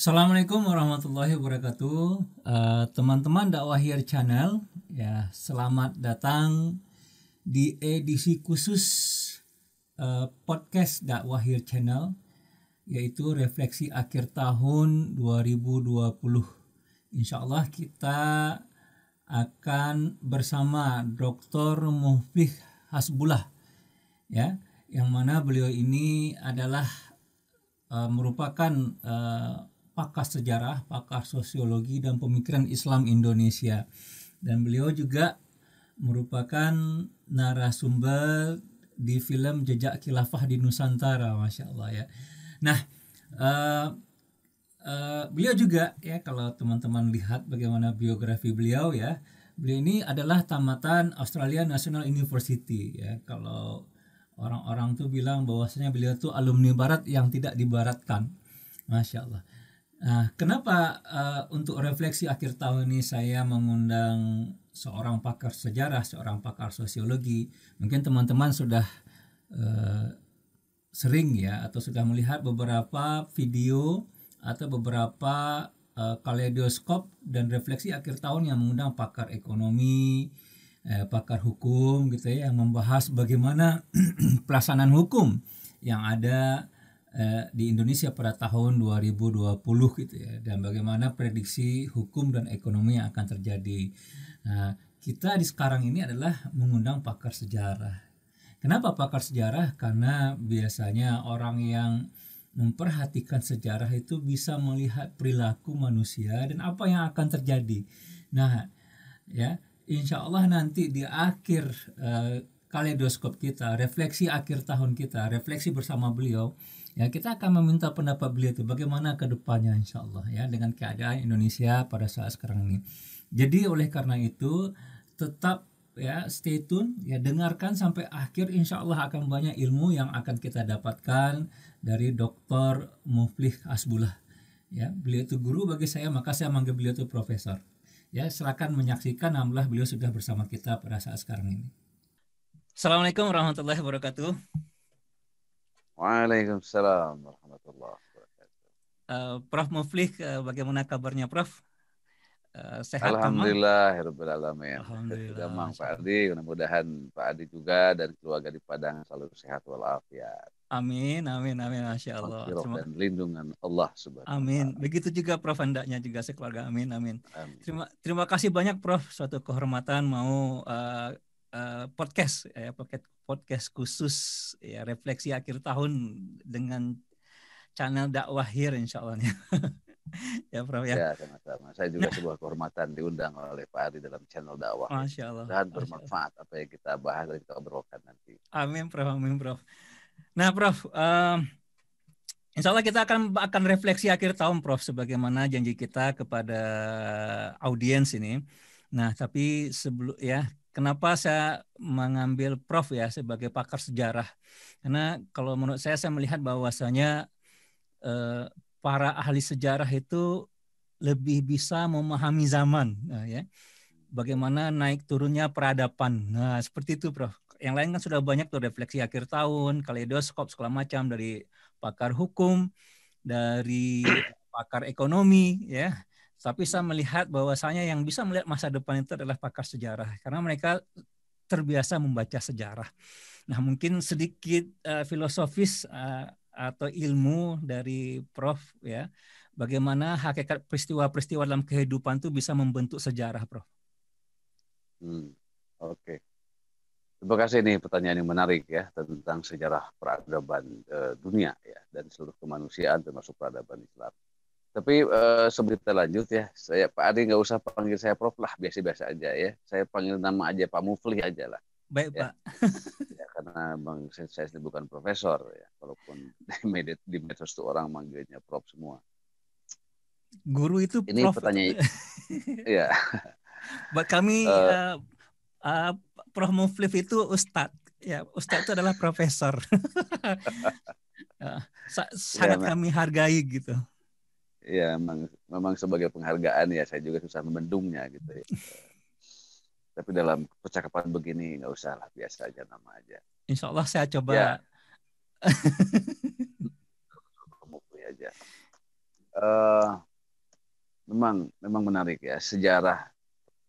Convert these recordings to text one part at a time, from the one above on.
Assalamualaikum warahmatullahi wabarakatuh. Teman-teman Dakwah Here Channel, ya selamat datang di edisi khusus podcast Dakwah Here Channel, yaitu refleksi akhir tahun 2020. Insya Allah kita akan bersama Dr. Muflih Hasbullah, ya, yang mana beliau ini adalah merupakan pakar sejarah, pakar sosiologi dan pemikiran Islam Indonesia, dan beliau juga merupakan narasumber di film Jejak Khilafah di Nusantara, masya Allah ya. Nah, beliau juga ya, kalau teman-teman lihat bagaimana biografi beliau ya, beliau ini adalah tamatan Australian National University ya. Kalau orang-orang tuh bilang bahwasanya beliau tuh alumni Barat yang tidak dibaratkan, masya Allah. Nah, kenapa untuk refleksi akhir tahun ini saya mengundang seorang pakar sejarah, seorang pakar sosiologi? Mungkin teman-teman sudah sering ya, atau sudah melihat beberapa video atau beberapa kaleidoskop dan refleksi akhir tahun yang mengundang pakar ekonomi, pakar hukum gitu ya, yang membahas bagaimana pelaksanaan hukum yang ada di Indonesia pada tahun 2020 gitu ya, dan bagaimana prediksi hukum dan ekonomi yang akan terjadi. Nah, kita di sekarang ini adalah mengundang pakar sejarah. Kenapa pakar sejarah? Karena biasanya orang yang memperhatikan sejarah itu bisa melihat perilaku manusia dan apa yang akan terjadi. Nah, ya, insya Allah nanti di akhir kaleidoskop kita, refleksi akhir tahun kita, refleksi bersama beliau, ya kita akan meminta pendapat beliau itu bagaimana ke depannya insya Allah ya, dengan keadaan Indonesia pada saat sekarang ini. Jadi oleh karena itu tetap ya stay tune ya, dengarkan sampai akhir, insya Allah akan banyak ilmu yang akan kita dapatkan dari Dr. Muflih Hasbullah ya. Beliau itu guru bagi saya, maka saya manggil beliau itu profesor ya. Silakan menyaksikan, alhamdulillah beliau sudah bersama kita pada saat sekarang ini. Assalamualaikum warahmatullahi wabarakatuh. Waalaikumsalam warahmatullahi wabarakatuh. Prof Muflih, bagaimana kabarnya Prof? Sehat Alhamdulillahirabbil alamin. Alhamdulillah. Gamang Pak Adi, mudah-mudahan Pak Adi juga dan keluarga di Padang selalu sehat walafiat. Amin, amin, amin, masya Allah. Dan lindungan Allah Subhanahu wa Amin. Ta'ala. Begitu juga Prof, hendaknya juga sekeluarga. Amin, amin. Amin. Terima kasih banyak Prof. Suatu kehormatan mau podcast podcast khusus ya, refleksi akhir tahun dengan channel Dakwah Here, insya Allah. Ya Prof ya. Ya, sama-sama. Saya juga sebuah kehormatan diundang oleh Pak Adi dalam channel dakwah. Masya Allah. Dan bermanfaat apa yang kita bahas dan kita obrolkan nanti. Amin Prof, amin Prof. Nah Prof, insya Allah kita akan refleksi akhir tahun Prof, sebagaimana janji kita kepada audiens ini. Nah tapi sebelum ya, kenapa saya mengambil Prof ya sebagai pakar sejarah? Karena kalau menurut saya melihat bahwasanya para ahli sejarah itu lebih bisa memahami zaman, nah, ya. Bagaimana naik turunnya peradaban. Nah, seperti itu, Prof. Yang lain kan sudah banyak tuh refleksi akhir tahun, kaleidoskop segala macam dari pakar hukum, dari pakar ekonomi, ya. Tapi saya melihat bahwasanya yang bisa melihat masa depan itu adalah pakar sejarah, karena mereka terbiasa membaca sejarah. Nah, mungkin sedikit filosofis atau ilmu dari Prof ya, bagaimana hakikat peristiwa-peristiwa dalam kehidupan itu bisa membentuk sejarah, Prof. Oke. Terima kasih, nih pertanyaan yang menarik ya tentang sejarah peradaban dunia ya, dan seluruh kemanusiaan termasuk peradaban Islam. Tapi sebelum kita lanjut ya, saya Pak Adi nggak usah panggil saya Prof lah, biasa-biasa aja ya. Saya panggil nama aja Pak Muflih aja lah. Baik ya. Pak. Ya, karena bang saya bukan profesor ya, walaupun di medsos itu orang manggilnya Prof semua. Guru itu ini Prof. Pertanyaan. Ya. Buat kami Prof Muflih itu Ustadz. Ya, Ustadz itu adalah profesor. Sangat ya, kami hargai gitu. Ya, memang sebagai penghargaan ya, saya juga susah membendungnya gitu ya. Tapi dalam percakapan begini nggak usah lah, biasa aja nama aja. Insya Allah saya coba. Ya. Aja. eh, memang menarik ya, sejarah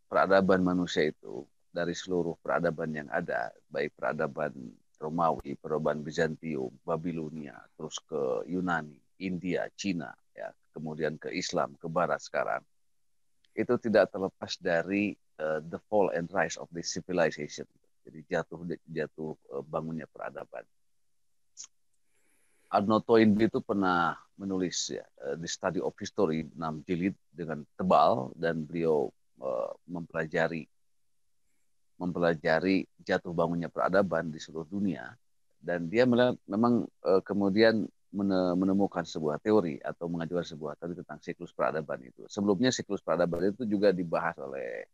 peradaban manusia itu dari seluruh peradaban yang ada, baik peradaban Romawi, peradaban Bizantium, Babilonia, terus ke Yunani, India, Cina, ya, kemudian ke Islam, ke Barat sekarang, itu tidak terlepas dari the fall and rise of this civilization. Jadi jatuh jatuh bangunnya peradaban. Arnold Toynbee itu pernah menulis ya, The Study of History 6 jilid dengan tebal, dan beliau mempelajari jatuh bangunnya peradaban di seluruh dunia, dan dia memang kemudian menemukan sebuah teori atau mengajukan sebuah teori tentang siklus peradaban itu. Sebelumnya siklus peradaban itu juga dibahas oleh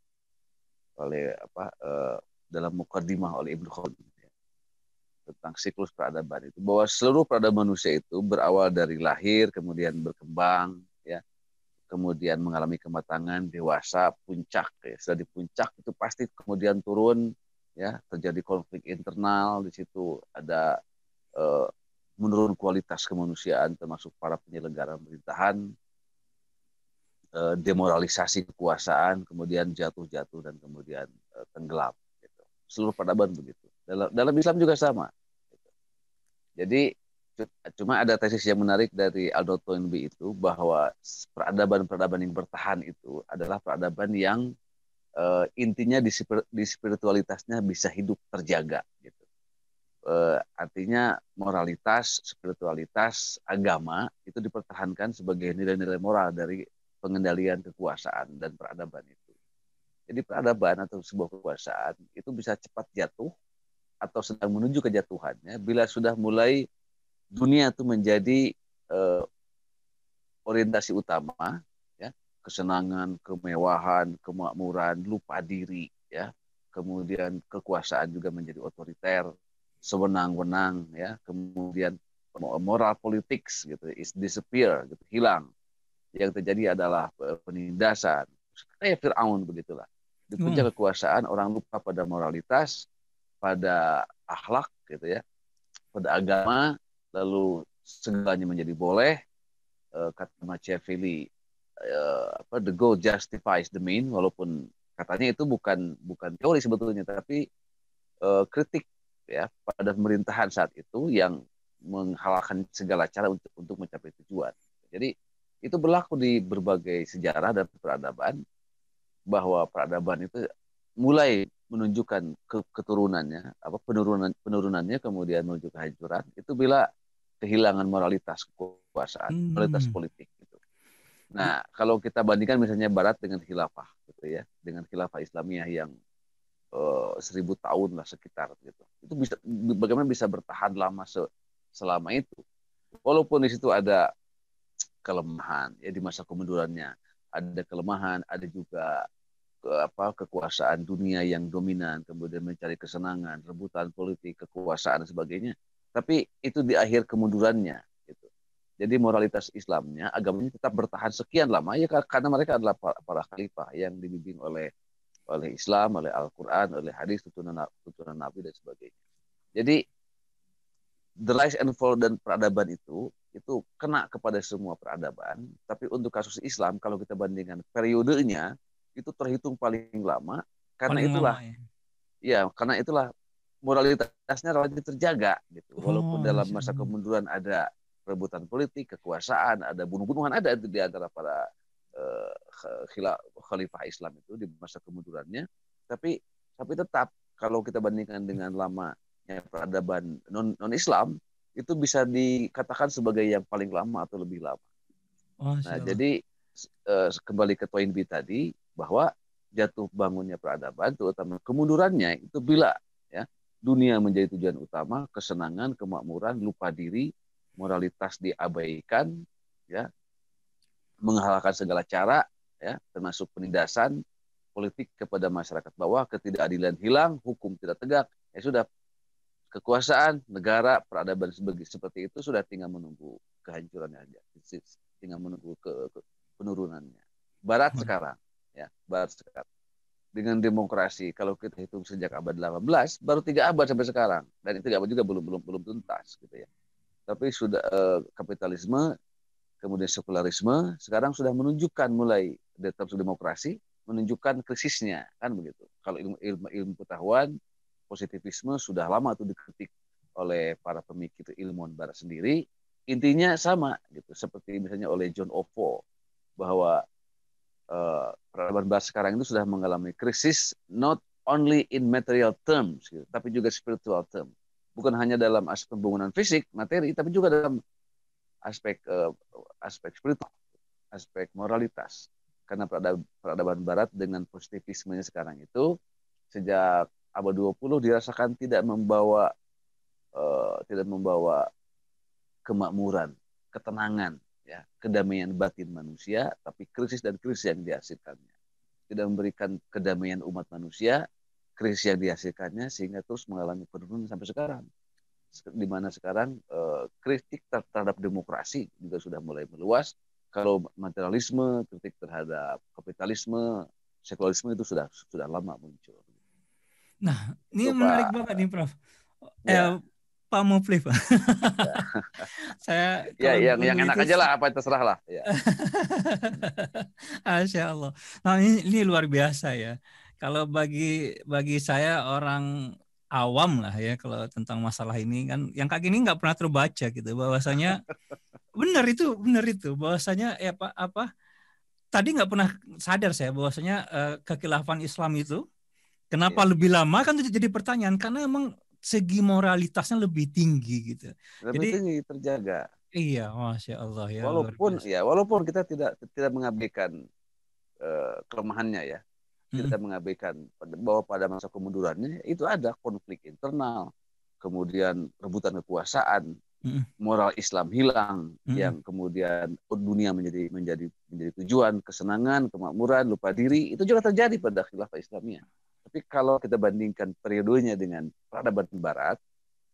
dalam mukadimah oleh Ibnu Khaldun tentang siklus peradaban itu, bahwa seluruh peradaban manusia itu berawal dari lahir, kemudian berkembang, ya, kemudian mengalami kematangan, dewasa, puncak, ya. Sudah di puncak itu pasti kemudian turun, ya, terjadi konflik internal, di situ ada menurun kualitas kemanusiaan termasuk para penyelenggara pemerintahan, demoralisasi kekuasaan, kemudian jatuh dan kemudian tenggelam. Gitu. Seluruh peradaban begitu. Dalam Islam juga sama. Gitu. Jadi cuma ada tesis yang menarik dari Aldo Toynbee itu, bahwa peradaban-peradaban yang bertahan itu adalah peradaban yang intinya di spiritualitasnya bisa hidup terjaga. Gitu. Artinya moralitas, spiritualitas, agama itu dipertahankan sebagai nilai-nilai moral dari pengendalian kekuasaan dan peradaban itu. Jadi peradaban atau sebuah kekuasaan itu bisa cepat jatuh atau sedang menuju kejatuhannya bila sudah mulai dunia itu menjadi orientasi utama, ya, kesenangan, kemewahan, kemakmuran, lupa diri, ya, kemudian kekuasaan juga menjadi otoriter, sewenang-wenang, ya, kemudian moral politics gitu is disappear, gitu, hilang. Yang terjadi adalah penindasan, kayak Fir'aun begitulah. Di puncak kekuasaan orang lupa pada moralitas, pada akhlak, gitu ya, pada agama, lalu segalanya menjadi boleh. Kata Machiavelli, the goal justifies the mean, walaupun katanya itu bukan teori sebetulnya, tapi kritik, ya, pada pemerintahan saat itu yang menghalalkan segala cara untuk mencapai tujuan. Jadi itu berlaku di berbagai sejarah dan peradaban, bahwa peradaban itu mulai menunjukkan keturunannya, penurunannya, kemudian menuju kehancuran itu bila kehilangan moralitas kekuasaan, moralitas politik gitu. Nah, kalau kita bandingkan misalnya Barat dengan khilafah gitu ya, dengan khilafah Islamiyah yang 1000 tahun lah sekitar gitu. Itu bisa, bagaimana bisa bertahan lama selama itu. Walaupun di situ ada kelemahan ya, di masa kemundurannya ada kelemahan, ada juga kekuasaan dunia yang dominan, kemudian mencari kesenangan, rebutan politik, kekuasaan dan sebagainya. Tapi itu di akhir kemundurannya gitu. Jadi moralitas Islamnya, agamanya tetap bertahan sekian lama ya, karena mereka adalah para khalifah yang dibimbing oleh Islam, oleh Al-Quran, oleh hadis, tutunan Nabi dan sebagainya. Jadi the rise and fall dan peradaban itu kena kepada semua peradaban. Tapi untuk kasus Islam, kalau kita bandingkan periodenya, itu terhitung paling lama, karena paling itulah lama, ya. Ya, karena itulah moralitasnya relatif terjaga gitu. Walaupun Oh, dalam masa kemunduran ada perebutan politik, kekuasaan, ada bunuh-bunuhan, ada itu di antara para khalifah Islam itu di masa kemundurannya. Tapi tetap kalau kita bandingkan dengan lamanya peradaban non Islam, itu bisa dikatakan sebagai yang paling lama atau lebih lama. Nah, jadi kembali ke Toynbee tadi, bahwa jatuh bangunnya peradaban, terutama kemundurannya itu bila, ya, dunia menjadi tujuan utama, kesenangan, kemakmuran, lupa diri, moralitas diabaikan, ya, menghalalkan segala cara, ya, termasuk penindasan politik kepada masyarakat bawah, ketidakadilan hilang, hukum tidak tegak, ya sudah, kekuasaan negara peradaban seperti itu sudah tinggal menunggu kehancurannya aja, tinggal menunggu penurunannya. Barat sekarang dengan demokrasi, kalau kita hitung sejak abad 18, baru 3 abad sampai sekarang, dan itu 3 abad juga belum tuntas gitu ya. Tapi sudah kapitalisme kemudian sekularisme, sekarang sudah menunjukkan mulai dalam demokrasi menunjukkan krisisnya, kan begitu. Kalau ilmu pengetahuan, positivisme sudah lama itu dikritik oleh para pemikir ilmuwan barat sendiri. Intinya sama gitu, seperti misalnya oleh John Ofo, bahwa peradaban barat sekarang itu sudah mengalami krisis not only in material terms gitu, tapi juga spiritual term. Bukan hanya dalam aspek pembangunan fisik, materi, tapi juga dalam aspek spiritual, aspek moralitas. Karena peradaban barat dengan positivismenya sekarang itu sejak abad 20 dirasakan tidak membawa kemakmuran, ketenangan, ya, kedamaian batin manusia, tapi krisis dan krisis yang dihasilkannya. Tidak memberikan kedamaian umat manusia, krisis yang dihasilkannya sehingga terus mengalami penurunan sampai sekarang. Di mana sekarang kritik terhadap demokrasi juga sudah mulai meluas. Kalau materialisme, kritik terhadap kapitalisme, sekularisme itu sudah lama muncul. Nah, ini Itu menarik Pak. banget nih, Prof. Ya. Pak Mufli, Pak. Ya. Saya Ya, kalau yang dulu enak itu aja lah, apa terserah lah. Ya. Masya Allah. Nah, ini luar biasa ya. Kalau bagi saya orang awam lah ya kalau tentang masalah ini kan yang kayak gini nggak pernah terbaca gitu bahwasanya benar itu bahwasanya apa tadi nggak pernah sadar saya bahwasanya kekhilafan Islam itu kenapa Ya. lebih lama kan jadi pertanyaan karena emang segi moralitasnya lebih tinggi gitu. Lebih Jadi tinggi terjaga. iya, Masya Allah ya luar biasa. Walaupun kita tidak mengabaikan kelemahannya ya, Mm-mm. tidak mengabaikan bahwa pada masa kemundurannya itu ada konflik internal, kemudian rebutan kekuasaan, Mm-mm. moral Islam hilang, Mm-mm. yang kemudian dunia menjadi tujuan, kesenangan, kemakmuran, lupa diri, itu juga terjadi pada khilafah Islamiyah. Tapi kalau kita bandingkan periodenya dengan peradaban Barat,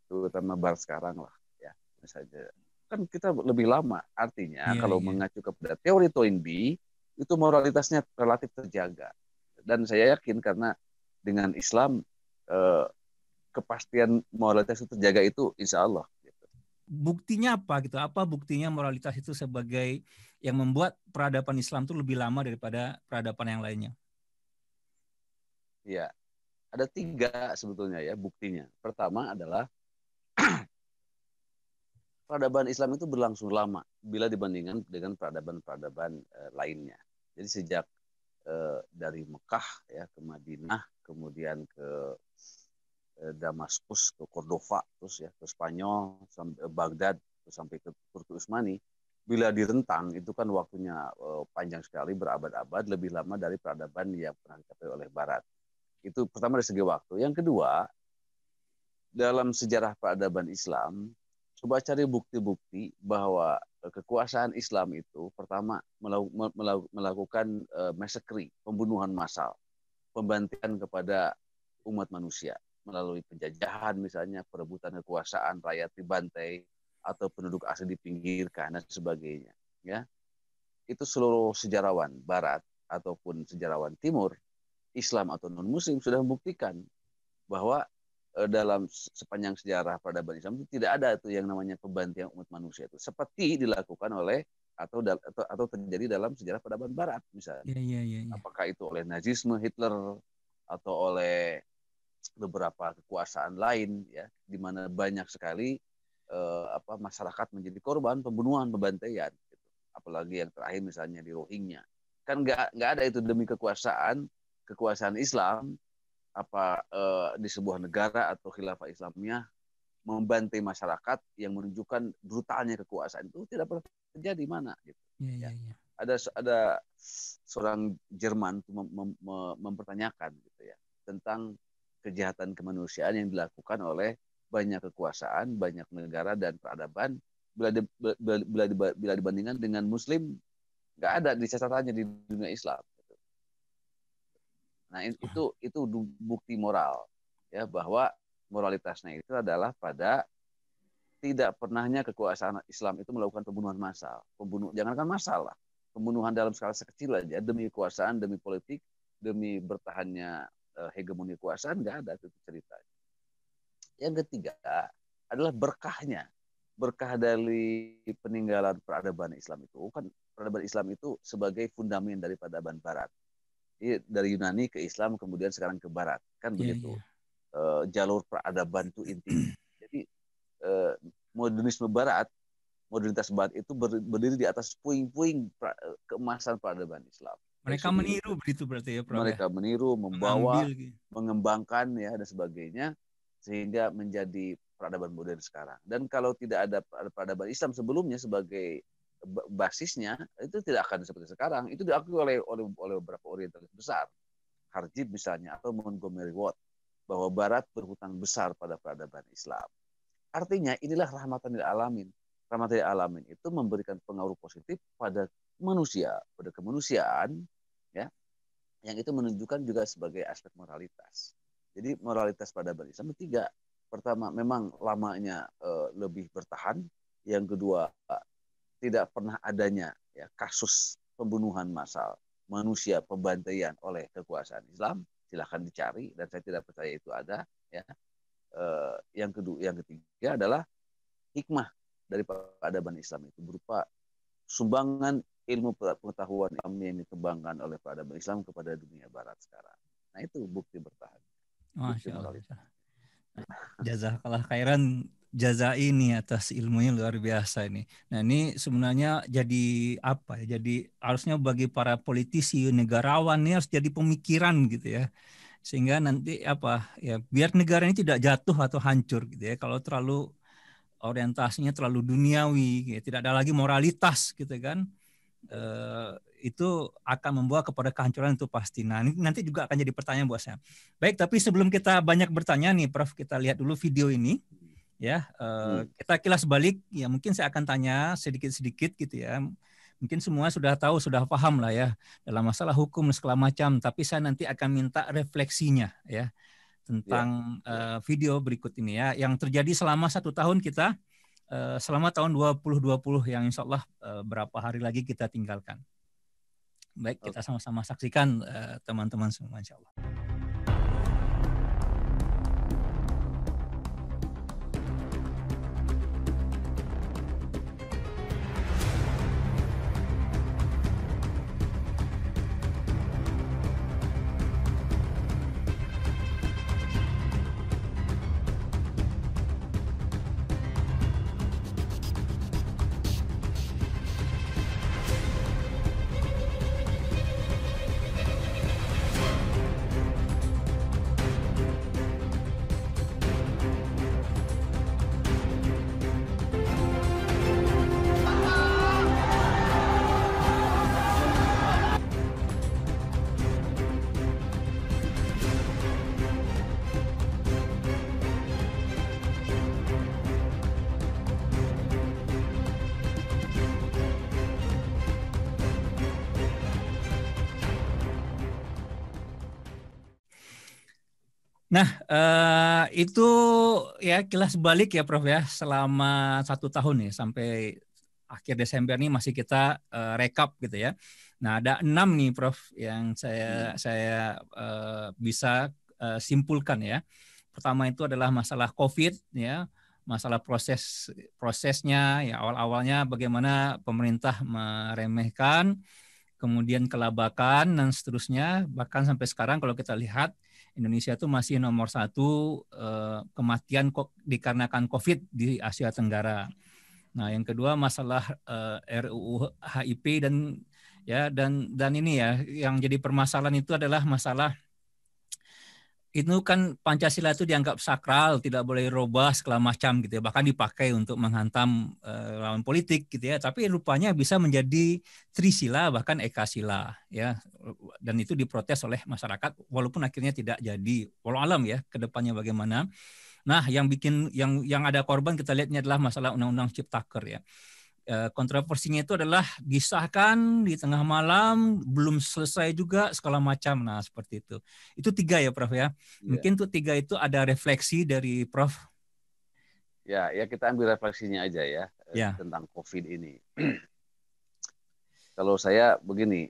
terutama Barat sekarang lah, ya misalnya, kan kita lebih lama. Artinya Iya, kalau iya. mengacu kepada teori Toynbee, itu moralitasnya relatif terjaga. Dan saya yakin karena dengan Islam kepastian moralitas itu terjaga itu insya Allah. Buktinya apa gitu? Apa buktinya moralitas itu sebagai yang membuat peradaban Islam itu lebih lama daripada peradaban yang lainnya? Ya, ada 3 sebetulnya ya buktinya. Pertama adalah peradaban Islam itu berlangsung lama bila dibandingkan dengan peradaban-peradaban lainnya. Jadi sejak dari Mekah ya ke Madinah, kemudian ke Damaskus, ke Cordova, terus ya ke Spanyol, sampai Baghdad, terus sampai ke Turki Utsmani. Bila direntang itu kan waktunya panjang sekali, berabad-abad, lebih lama dari peradaban yang pernah dicapai oleh Barat. Itu pertama dari segi waktu. Yang kedua, dalam sejarah peradaban Islam, coba cari bukti-bukti bahwa kekuasaan Islam itu pertama melakukan massacre, pembunuhan massal, pembantian kepada umat manusia melalui penjajahan misalnya, perebutan kekuasaan, rakyat dibantai atau penduduk asli dipinggirkan dan sebagainya. Ya, itu seluruh sejarawan Barat ataupun sejarawan Timur, Islam atau non Muslim sudah membuktikan bahwa dalam sepanjang sejarah peradaban Islam itu tidak ada itu yang namanya pembantian umat manusia itu seperti dilakukan oleh atau terjadi dalam sejarah peradaban Barat misalnya. Iya, iya, iya. Apakah itu oleh nazisme Hitler atau oleh beberapa kekuasaan lain ya, di mana banyak sekali masyarakat menjadi korban pembunuhan, pembantaian. Gitu. Apalagi yang terakhir misalnya di Rohingya, kan nggak ada itu demi kekuasaan Islam di sebuah negara atau khilafah Islamnya membantai masyarakat yang menunjukkan brutalnya kekuasaan itu tidak pernah terjadi mana gitu. Iya, iya, Ya. iya. Ada seorang Jerman mempertanyakan gitu ya tentang kejahatan kemanusiaan yang dilakukan oleh banyak kekuasaan, banyak negara dan peradaban bila dibandingkan dengan Muslim nggak ada di catatannya di dunia Islam. Nah itu bukti moral ya bahwa moralitasnya itu adalah pada tidak pernahnya kekuasaan Islam itu melakukan pembunuhan massal. Jangankan massal lah, pembunuhan dalam skala sekecil aja demi kekuasaan, demi politik, demi bertahannya hegemoni kekuasaan nggak ada itu ceritanya. Yang ketiga adalah berkahnya berkah dari peninggalan peradaban Islam itu kan peradaban Islam itu sebagai fundamen dari peradaban Barat. Jadi dari Yunani ke Islam kemudian sekarang ke Barat kan Iya, begitu. iya. Jalur peradaban itu intinya. Jadi eh, modernisme Barat, modernitas Barat itu berdiri di atas puing-puing keemasan peradaban Islam dari Mereka sudut meniru begitu berarti ya, Prof ya. mereka meniru, Mengambil membawa, gitu. mengembangkan ya dan sebagainya sehingga menjadi peradaban modern sekarang. Dan kalau tidak ada peradaban Islam sebelumnya sebagai basisnya, itu tidak akan seperti sekarang. Itu diakui oleh beberapa orientalis besar, Harjit misalnya atau Montgomery Ward, bahwa Barat berhutang besar pada peradaban Islam. Artinya inilah rahmatan lil alamin. Rahmatan lil alamin itu memberikan pengaruh positif pada manusia, pada kemanusiaan, ya, yang itu menunjukkan juga sebagai aspek moralitas. Jadi moralitas pada Islam tiga. Pertama, memang lamanya lebih bertahan. Yang kedua, tidak pernah adanya ya, kasus pembunuhan massal manusia, pembantaian oleh kekuasaan Islam. Silahkan dicari dan saya tidak percaya itu ada. Ya. Yang kedua, yang ketiga adalah hikmah dari peradaban Islam itu berupa sumbangan ilmu pengetahuan yang dikembangkan oleh peradaban Islam kepada dunia Barat sekarang. Nah itu bukti bertahan, bukti Masya moralitas. Allah. Jazakallah khairan, jaza ini atas ilmunya luar biasa ini. Nah ini sebenarnya jadi apa ya? Jadi harusnya bagi para politisi, negarawan ini harus jadi pemikiran gitu ya. Sehingga nanti apa ya biar negara ini tidak jatuh atau hancur gitu ya. Kalau terlalu orientasinya terlalu duniawi, ya, tidak ada lagi moralitas gitu kan. Eh, itu akan membawa kepada kehancuran itu pasti. Nah, ini nanti juga akan jadi pertanyaan buat saya. Baik, tapi sebelum kita banyak bertanya nih, Prof, kita lihat dulu video ini, ya. Kita kilas balik, ya mungkin saya akan tanya sedikit-sedikit gitu ya. Mungkin semua sudah tahu, sudah paham lah ya dalam masalah hukum segala macam. Tapi saya nanti akan minta refleksinya, ya, tentang video berikut ini ya, yang terjadi selama 1 tahun kita. Selama tahun 2020 yang insya Allah berapa hari lagi kita tinggalkan. Baik, kita sama-sama saksikan teman-teman semua insya Allah. Nah, itu ya kilas balik ya Prof ya, selama 1 tahun ya, sampai akhir Desember nih masih kita rekap gitu ya. Nah, ada 6 nih Prof yang saya bisa simpulkan ya. Pertama itu adalah masalah COVID ya, masalah prosesnya ya, awal-awalnya bagaimana pemerintah meremehkan, kemudian kelabakan dan seterusnya, bahkan sampai sekarang kalau kita lihat Indonesia itu masih nomor 1 kematian dikarenakan COVID di Asia Tenggara. Nah, yang kedua masalah RUU HIP dan ini ya yang jadi permasalahan itu adalah masalah itu kan Pancasila itu dianggap sakral, tidak boleh robah segala macam gitu ya, bahkan dipakai untuk menghantam lawan politik gitu ya, tapi rupanya bisa menjadi Trisila bahkan Ekasila ya, dan itu diprotes oleh masyarakat walaupun akhirnya tidak jadi. Walau alam ya kedepannya bagaimana. Nah, yang ada korban kita lihat ini adalah masalah Undang-Undang Ciptaker ya. Kontroversinya itu adalah disahkan di tengah malam, belum selesai juga segala macam. Nah, seperti itu. Itu 3 ya, Prof ya. Mungkin tuh 3 itu ada refleksi dari Prof. Ya, kita ambil refleksinya aja ya, tentang COVID ini. Kalau saya begini,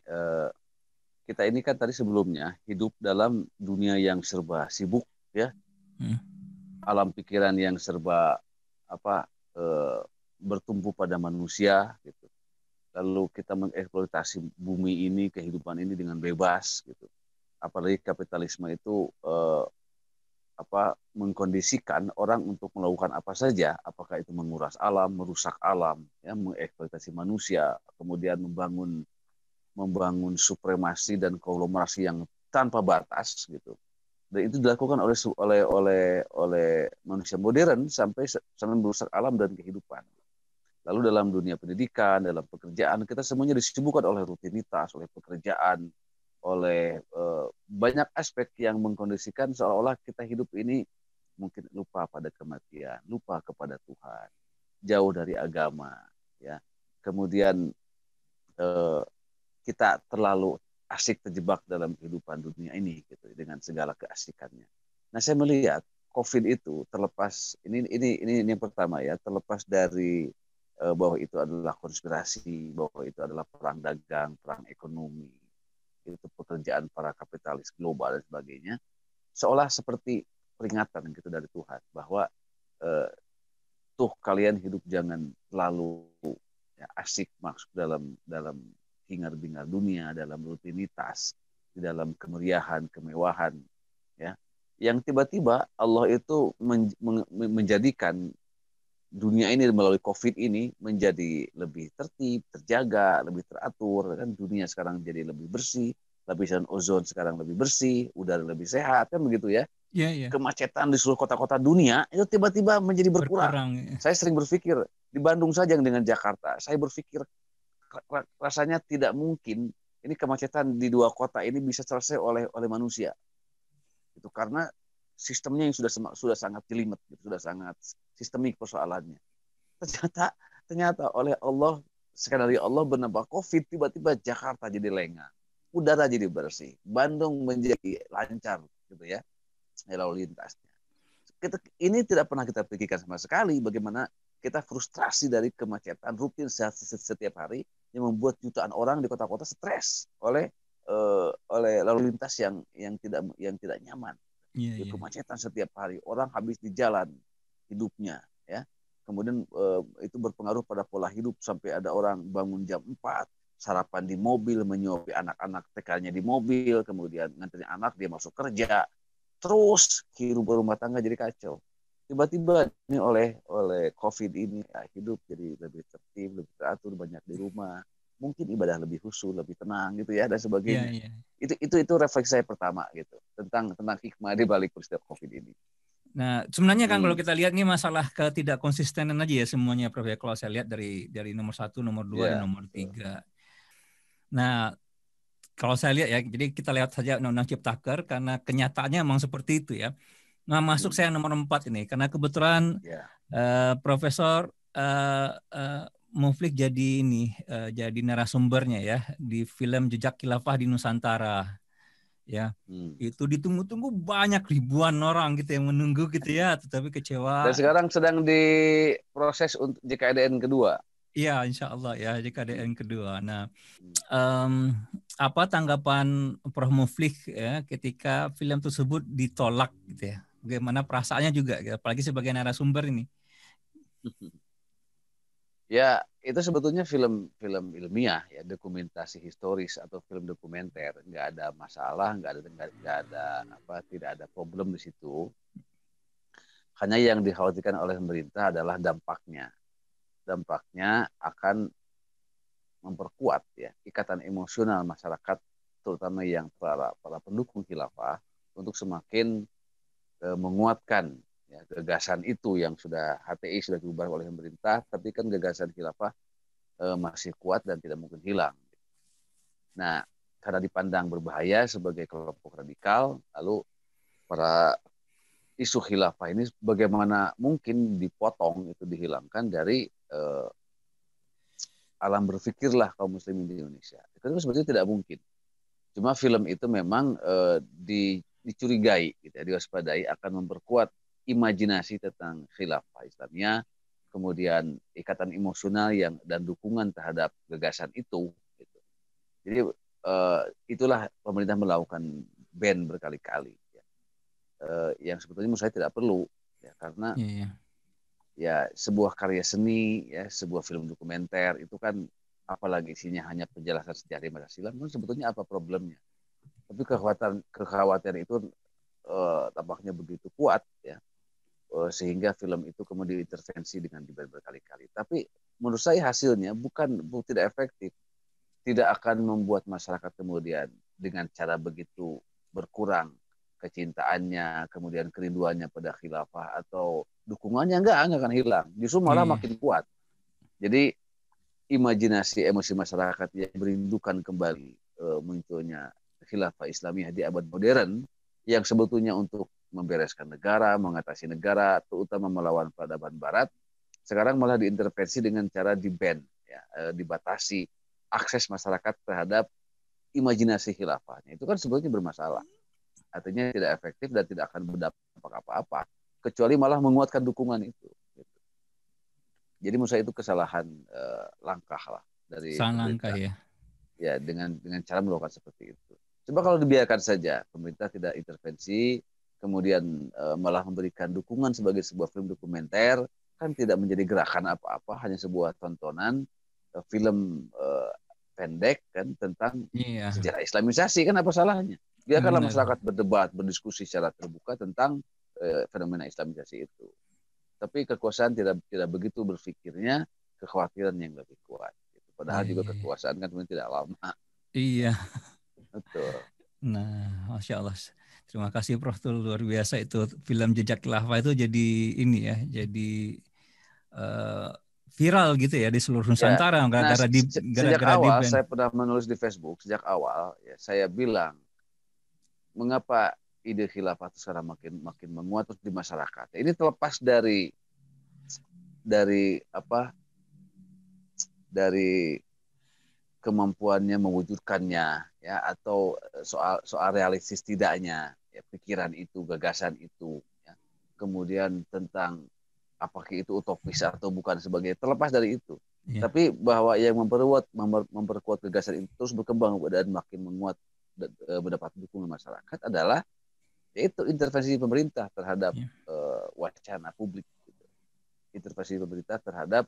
kita ini kan tadi sebelumnya hidup dalam dunia yang serba sibuk ya, alam pikiran yang serba bertumpu pada manusia gitu. Lalu kita mengeksploitasi bumi ini, kehidupan ini dengan bebas gitu. Apalagi kapitalisme itu mengkondisikan orang untuk melakukan apa saja, apakah itu menguras alam, merusak alam, ya, mengeksploitasi manusia, kemudian membangun supremasi dan konglomerasi yang tanpa batas gitu. Dan itu dilakukan oleh manusia modern sampai merusak alam dan kehidupan. Lalu dalam dunia pendidikan, dalam pekerjaan, kita semuanya disibukkan oleh rutinitas, oleh pekerjaan, oleh banyak aspek yang mengkondisikan seolah-olah kita hidup ini mungkin lupa pada kematian, lupa kepada Tuhan, jauh dari agama, ya. Kemudian kita terlalu asik terjebak dalam kehidupan dunia ini gitu dengan segala keasikannya. Nah, saya melihat COVID itu terlepas ini yang pertama ya, terlepas dari bahwa itu adalah konspirasi, bahwa itu adalah perang dagang, perang ekonomi, itu pekerjaan para kapitalis global dan sebagainya, seolah seperti peringatan gitu dari Tuhan bahwa tuh kalian hidup jangan terlalu ya, asik masuk dalam hingar-bingar dunia, dalam rutinitas, di dalam kemeriahan, kemewahan, ya. Yang tiba-tiba Allah itu menjadikan dunia ini melalui COVID ini menjadi lebih tertib, terjaga, lebih teratur. Kan dunia sekarang jadi lebih bersih, lapisan ozon sekarang lebih bersih, udara lebih sehat, kan begitu ya. Iya, iya. Kemacetan di seluruh kota-kota dunia itu tiba-tiba menjadi berkurang. Ya. Saya sering berpikir di Bandung saja dengan Jakarta, saya berpikir rasanya tidak mungkin ini kemacetan di dua kota ini bisa selesai oleh manusia. Itu karena sistemnya yang sudah sangat jelimet, sudah sangat sistemik persoalannya. Ternyata oleh Allah, sekali Allah bernama COVID, tiba-tiba Jakarta jadi lengang, udara jadi bersih, Bandung menjadi lancar gitu ya, lalu lintasnya. Ini tidak pernah kita pikirkan sama sekali bagaimana kita frustrasi dari kemacetan rutin setiap hari yang membuat jutaan orang di kota-kota stres oleh lalu lintas yang tidak nyaman. Iya, iya. Kemacetan setiap hari, orang habis di jalan hidupnya, ya. Kemudian itu berpengaruh pada pola hidup sampai ada orang bangun jam 4, sarapan di mobil, menyuapi anak-anak TK-nya di mobil, kemudian nganterin anak dia masuk kerja, terus kehidupan rumah tangga jadi kacau. Tiba-tiba ini oleh COVID ini hidup jadi lebih tertib, lebih teratur, banyak di rumah, mungkin ibadah lebih khusyuk, lebih tenang gitu ya dan Iya, sebagainya. iya. Itu refleks saya pertama gitu tentang hikmah di balik peristiwa COVID ini. Nah, sebenarnya kan kalau kita lihat nih masalah ketidakkonsistenan aja ya semuanya, Prof. Ya. Kalau saya lihat dari nomor 1, nomor 2, dan nomor 3. Nah, kalau saya lihat ya, jadi kita lihat saja Undang-Undang Ciptaker karena kenyataannya memang seperti itu ya. Nah, masuk saya nomor 4 ini karena kebetulan Profesor Muflik jadi jadi narasumbernya ya di film Jejak Khilafah di Nusantara. Ya, itu ditunggu-tunggu banyak ribuan orang gitu yang menunggu gitu ya, tetapi kecewa. Dan sekarang sedang diproses untuk JKDN kedua. Iya, insya Allah ya JKDN kedua. Nah, apa tanggapan Prof. Muflik ya ketika film tersebut ditolak gitu ya? Bagaimana perasaannya juga, apalagi sebagai narasumber ini? Ya, itu sebetulnya film ilmiah ya, dokumentasi historis atau film dokumenter, nggak ada masalah, tidak ada problem di situ. Hanya yang dikhawatirkan oleh pemerintah adalah dampaknya akan memperkuat ya ikatan emosional masyarakat, terutama yang para pendukung khilafah, untuk semakin menguatkan ya, gagasan itu yang HTI sudah diubah oleh pemerintah, tapi kan gagasan khilafah masih kuat dan tidak mungkin hilang. Nah, karena dipandang berbahaya sebagai kelompok radikal, lalu para isu khilafah ini bagaimana mungkin dipotong, itu dihilangkan dari alam berpikirlah kaum muslimin di Indonesia. Itu sebetulnya tidak mungkin. Cuma film itu memang dicurigai, gitu ya, diwaspadai akan memperkuat imajinasi tentang khilafah Islamnya, kemudian ikatan emosional dan dukungan terhadap gagasan itu. Gitu. Jadi itulah pemerintah melakukan ban berkali-kali, ya. Yang sebetulnya menurut saya tidak perlu, ya, karena ya sebuah karya seni, ya sebuah film dokumenter itu kan apalagi isinya hanya penjelasan sejarah masa silam, kan sebetulnya apa problemnya? Tapi kekhawatiran itu tampaknya begitu kuat ya, sehingga film itu kemudian diintervensi dengan berkali-kali. Tapi menurut saya hasilnya tidak efektif, tidak akan membuat masyarakat kemudian dengan cara begitu berkurang kecintaannya, kemudian kerinduannya pada khilafah atau dukungannya enggak akan hilang, justru malah Iya. makin kuat. Jadi imajinasi emosi masyarakat yang merindukan kembali munculnya khilafah Islamiyah di abad modern yang sebetulnya untuk membereskan negara, mengatasi negara, terutama melawan peradaban Barat, sekarang malah diintervensi dengan cara di-ban, ya, dibatasi akses masyarakat terhadap imajinasi khilafahnya. Itu kan sebetulnya bermasalah. Artinya tidak efektif dan tidak akan berdampak apa-apa, kecuali malah menguatkan dukungan itu. Jadi menurut saya itu kesalahan langkah lah dari Sangat langka pemerintah, ya. ya dengan cara melakukan seperti itu. Coba kalau dibiarkan saja, pemerintah tidak intervensi, kemudian malah memberikan dukungan sebagai sebuah film dokumenter, kan tidak menjadi gerakan apa-apa, hanya sebuah tontonan film pendek kan tentang Iya, sejarah Islamisasi, kan apa salahnya? Biarkanlah benar. masyarakat berdebat, berdiskusi secara terbuka tentang fenomena Islamisasi itu. Tapi kekuasaan tidak begitu berpikirnya, kekhawatiran yang lebih kuat. Padahal Iya, juga iya. kekuasaan kan sebenarnya tidak lama. Iya. Betul. Nah, Masya Allah. Terima kasih Prof. Itu luar biasa itu film Jejak Khilafah itu jadi ini ya, jadi eh, viral gitu ya di seluruh Ya. Nusantara Nah, sejak gara-gara di awal band. saya pernah menulis di Facebook, sejak awal ya, saya bilang mengapa ide khilafah itu sekarang makin makin menguat di masyarakat. Ini terlepas dari apa? Dari kemampuannya mewujudkannya ya, atau soal realistis tidaknya ya, pikiran itu, gagasan itu ya. Kemudian tentang apakah itu utopis atau bukan, sebagai terlepas dari itu, Ya, tapi bahwa yang memperkuat gagasan itu terus berkembang dan makin menguat dan mendapat dukungan masyarakat adalah yaitu intervensi pemerintah terhadap ya, wacana publik gitu. Intervensi pemerintah terhadap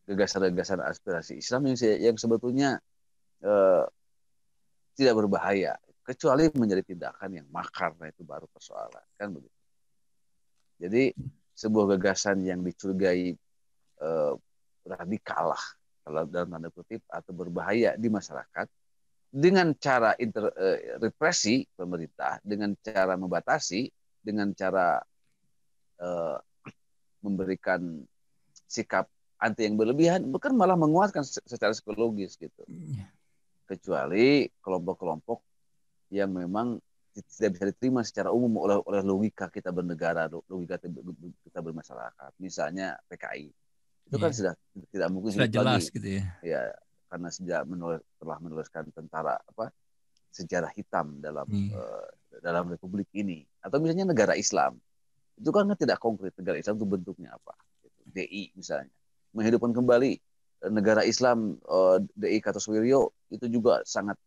gagasan-gagasan aspirasi Islam yang sebetulnya eh, tidak berbahaya, kecuali menjadi tindakan yang makar. Nah itu baru persoalan kan begitu. Jadi sebuah gagasan yang dicurigai radikal lah kalau dalam tanda kutip atau berbahaya di masyarakat, dengan cara represi pemerintah, dengan cara membatasi, dengan cara eh, memberikan sikap anti yang berlebihan, bukan malah menguatkan secara psikologis gitu. ya. Kecuali kelompok-kelompok yang memang tidak bisa diterima secara umum oleh logika kita bernegara, logika kita bermasyarakat. Misalnya PKI, itu kan Iya. sudah tidak mungkin Sudah hidup jelas lagi, gitu ya. ya, karena telah menuliskan tentara sejarah hitam Iya. dalam republik ini. Atau misalnya negara Islam, itu kan tidak konkret negara Islam itu bentuknya apa. DI misalnya, menghidupkan kembali negara Islam, DI Kartosuwiryo, itu juga sangat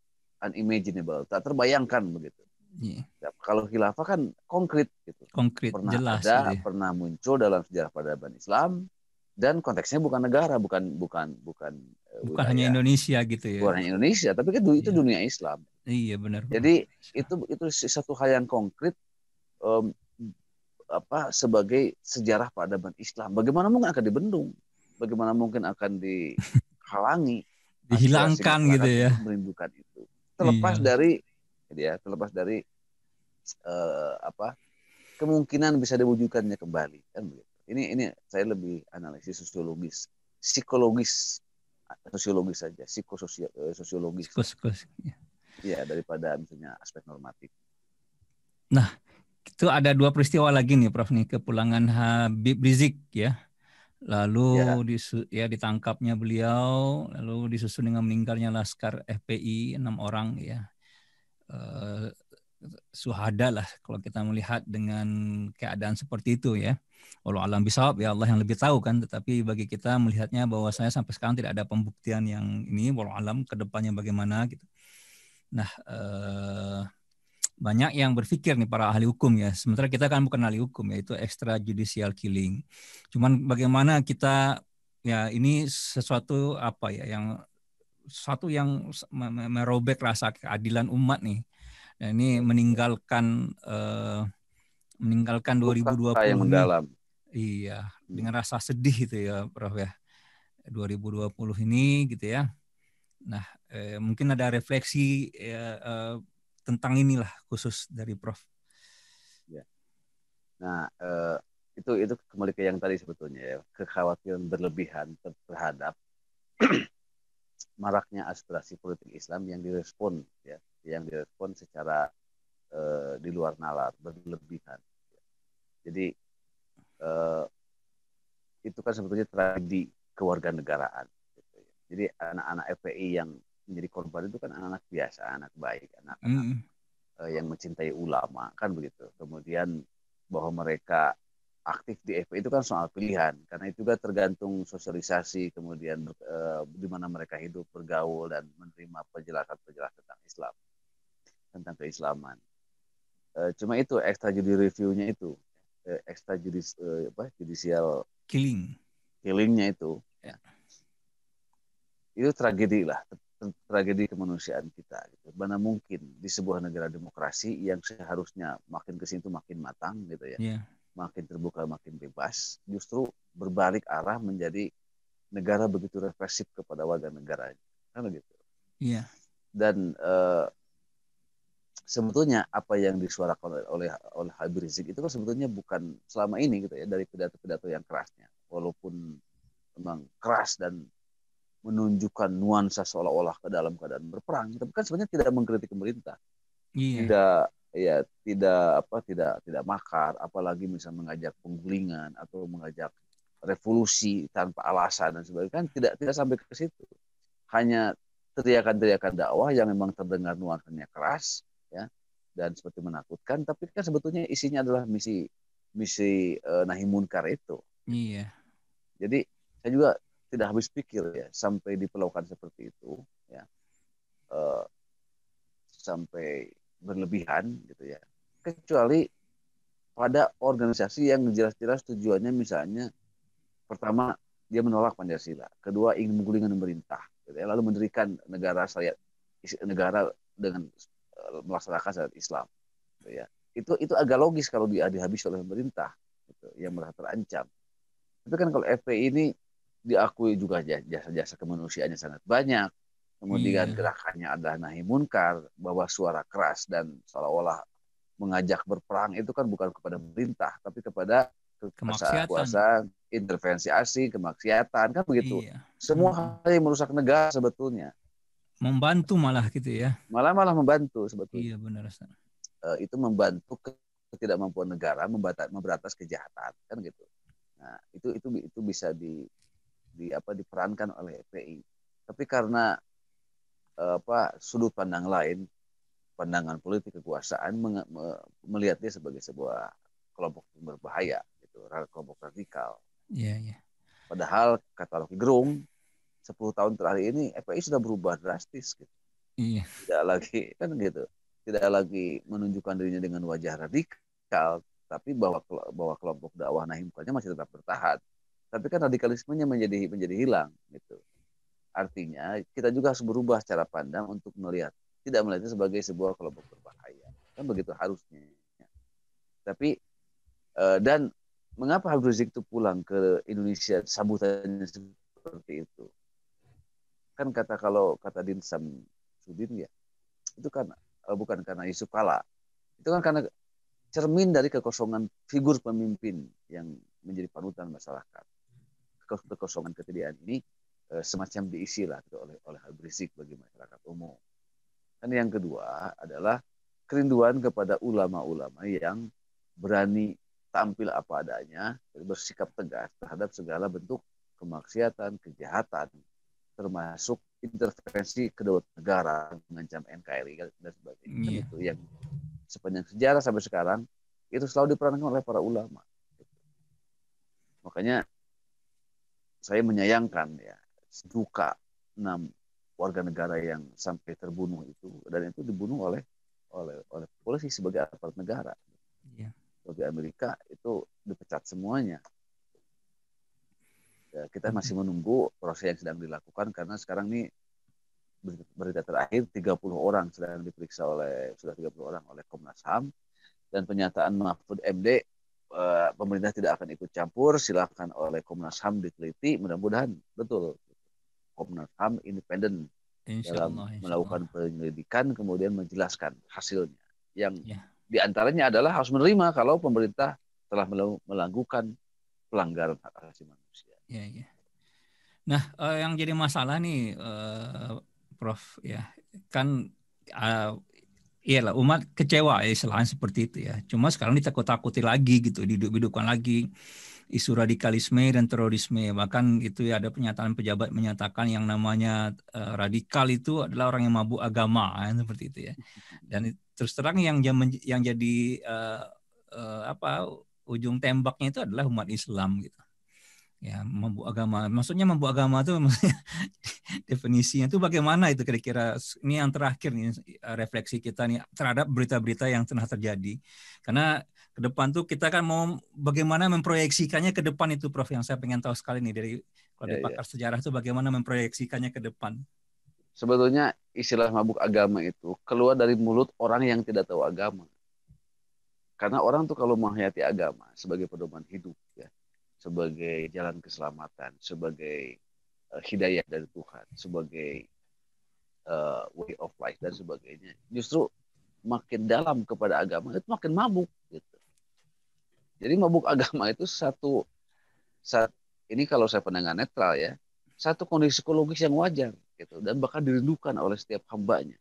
unimaginable, tak terbayangkan begitu. Iya. Ya, kalau khilafah kan konkret gitu, Konkret, pernah jelas gitu ada, ya. pernah muncul dalam sejarah peradaban Islam, dan konteksnya bukan negara, bukan Bukan hanya wilayah, Indonesia gitu ya. bukan hanya Indonesia, tapi kan itu Iya. dunia Islam. Iya benar Prof. Jadi itu satu hal yang konkret, um, sebagai sejarah peradaban Islam. Bagaimana mungkin akan dibendung? Bagaimana mungkin akan dihalangi aspirasi Dihilangkan gitu masyarakat ya. untuk merindukan itu? Terlepas Iya. dari terlepas dari eh, apa kemungkinan bisa diwujudkannya kembali kan begitu. Ini saya lebih analisis sosiologis, psikologis, sosiologis saja, sosiologis lah, Sikus-sikus. ya, daripada misalnya aspek normatif. Nah, itu ada dua peristiwa lagi nih Prof nih, kepulangan Habib Rizik ya. Ya, Lalu ditangkapnya beliau, lalu disusul dengan meninggalnya Laskar FPI 6 orang ya. Eh, Suhada lah kalau kita melihat dengan keadaan seperti itu ya. Walau alam bisawab ya, Allah yang lebih tahu kan, tetapi bagi kita melihatnya bahwa saya sampai sekarang tidak ada pembuktian yang ini, walau alam ke depannya bagaimana gitu. Nah, banyak yang berpikir nih para ahli hukum ya. Sementara kita kan bukan ahli hukum ya, itu extrajudicial killing. Cuman bagaimana kita ya ini sesuatu apa ya yang satu yang merobek rasa keadilan umat nih. Dan ini meninggalkan Luka yang 2020 nih. mendalam. Iya, dengan rasa sedih itu ya, Prof ya. 2020 ini gitu ya. Nah, mungkin ada refleksi tentang inilah khusus dari Prof. Ya. Nah, itu kembali ke yang tadi sebetulnya ya, kekhawatiran berlebihan terhadap maraknya aspirasi politik Islam yang direspon secara di luar nalar, berlebihan. Jadi itu kan sebetulnya tragedi kewarganegaraan. Gitu ya. Jadi anak-anak FPI yang menjadi korban itu kan anak-anak biasa, anak baik, anak-anak yang mencintai ulama, kan begitu. Kemudian bahwa mereka aktif di FPI itu kan soal pilihan, karena itu juga tergantung sosialisasi, kemudian di mana mereka hidup, bergaul, dan menerima penjelasan-penjelasan tentang Islam, tentang keislaman. Cuma itu extrajudicial review-nya itu, judicial killingnya itu, ya. Itu tragedi lah, tragedi kemanusiaan kita. Gitu. Mana mungkin di sebuah negara demokrasi yang seharusnya makin kesini tuh makin matang, gitu ya, makin terbuka, makin bebas, justru berbalik arah menjadi negara begitu represif kepada warga negaranya, kan begitu. Dan sebetulnya apa yang disuarakan oleh Habib Rizik itu kan sebetulnya bukan selama ini gitu ya, dari pidato-pidato yang kerasnya, walaupun memang keras dan menunjukkan nuansa seolah-olah ke dalam keadaan berperang, tapi kan sebenarnya tidak mengkritik pemerintah, tidak makar, apalagi misalnya mengajak penggulingan atau mengajak revolusi tanpa alasan dan sebagainya, kan tidak sampai ke situ, hanya teriakan-teriakan dakwah yang memang terdengar nuansanya keras, ya, dan seperti menakutkan, tapi kan sebetulnya isinya adalah misi nahi munkar itu. Jadi saya juga tidak habis pikir ya sampai diperlakukan seperti itu, ya, sampai berlebihan gitu ya, kecuali pada organisasi yang jelas-jelas tujuannya misalnya pertama dia menolak Pancasila, kedua ingin menggulingkan pemerintah, gitu ya, lalu mendirikan negara dengan melaksanakan syariat Islam, gitu ya. Itu agak logis kalau dihabisi oleh pemerintah, gitu, yang merasa terancam. Tapi kan kalau FPI ini diakui juga jasa-jasa kemanusiaannya sangat banyak, kemudian gerakannya adalah nahi munkar, bahwa suara keras dan seolah-olah mengajak berperang itu kan bukan kepada pemerintah, tapi kepada kekuasaan, intervensi asing, kemaksiatan, kan begitu. Semua hal yang merusak negara sebetulnya. Membantu malah gitu ya. Malah membantu sebetulnya. Iya benar. Itu membantu ketidakmampuan negara memberantas kejahatan, kan gitu. Nah, itu bisa diperankan oleh FPI. Tapi karena sudut pandang lain, pandangan politik kekuasaan melihatnya sebagai sebuah kelompok yang berbahaya, gitu, kelompok radikal. Padahal kata Rocky Gerung, 10 tahun terakhir ini FPI sudah berubah drastis, gitu. Tidak lagi kan gitu, tidak lagi menunjukkan dirinya dengan wajah radikal, tapi bahwa kelompok dakwah nahi munkarnya masih tetap bertahan. Tapi kan radikalismenya menjadi hilang, gitu. Artinya kita juga harus berubah cara pandang untuk tidak melihatnya sebagai sebuah kelompok berbahaya, kan begitu harusnya. Tapi dan mengapa Habib Rizik itu pulang ke Indonesia sambutannya seperti itu? Kan kalau kata Din Samsudin ya, itu kan bukan karena Yusuf Kala, itu kan karena cermin dari kekosongan figur pemimpin yang menjadi panutan masyarakat. Kekosongan ketiadaan ini semacam diisi lah gitu, oleh Habib Rizik bagi masyarakat umum. Dan yang kedua adalah kerinduan kepada ulama-ulama yang berani tampil apa adanya, bersikap tegas terhadap segala bentuk kemaksiatan, kejahatan, termasuk intervensi kedua negara, mengancam NKRI dan sebagainya. Itu yang sepanjang sejarah sampai sekarang itu selalu diperankan oleh para ulama. Makanya saya menyayangkan ya duka 6 warga negara yang sampai terbunuh itu, dan itu dibunuh oleh oleh polisi sebagai aparat negara. Iya. Bagi Amerika itu dipecat semuanya. Ya, kita masih menunggu proses yang sedang dilakukan karena sekarang ini berita terakhir 30 orang sedang diperiksa sudah 30 orang oleh Komnas HAM, dan pernyataan Mahfud MD, pemerintah tidak akan ikut campur, silakan oleh Komnas HAM diteliti, mudah-mudahan betul Komnas HAM independen Insya dalam Allah, insya Allah. melakukan penyelidikan kemudian menjelaskan hasilnya, yang Ya. diantaranya adalah harus menerima kalau pemerintah telah melakukan pelanggaran hak asasi manusia. Ya, ya. Nah, yang jadi masalah nih, Prof, ya kan, iyalah umat kecewa ya istilahnya seperti itu ya. Cuma sekarang ditakut-takuti lagi gitu, dihidup-hidupkan lagi isu radikalisme dan terorisme. Bahkan itu ya ada pernyataan pejabat menyatakan yang namanya radikal itu adalah orang yang mabuk agama, seperti itu ya. Dan terus terang yang jadi apa ujung tembaknya itu adalah umat Islam gitu. Ya, mabuk agama. Maksudnya mabuk agama itu maksudnya definisinya itu bagaimana itu kira-kira, ini yang terakhir nih refleksi kita nih terhadap berita-berita yang tengah terjadi. Karena ke depan tuh kita kan mau bagaimana memproyeksikannya ke depan itu, Prof, yang saya pengen tahu sekali nih dari kalau dari pakar sejarah itu bagaimana memproyeksikannya ke depan. Sebetulnya istilah mabuk agama itu keluar dari mulut orang yang tidak tahu agama. Karena orang tuh kalau menghayati agama sebagai pedoman hidup ya, sebagai jalan keselamatan, sebagai hidayah dari Tuhan, sebagai way of life dan sebagainya. Justru makin dalam kepada agama itu makin mabuk gitu. Jadi mabuk agama itu ini kalau saya pandangan netral ya, satu kondisi psikologis yang wajar gitu dan bahkan dirindukan oleh setiap hambanya.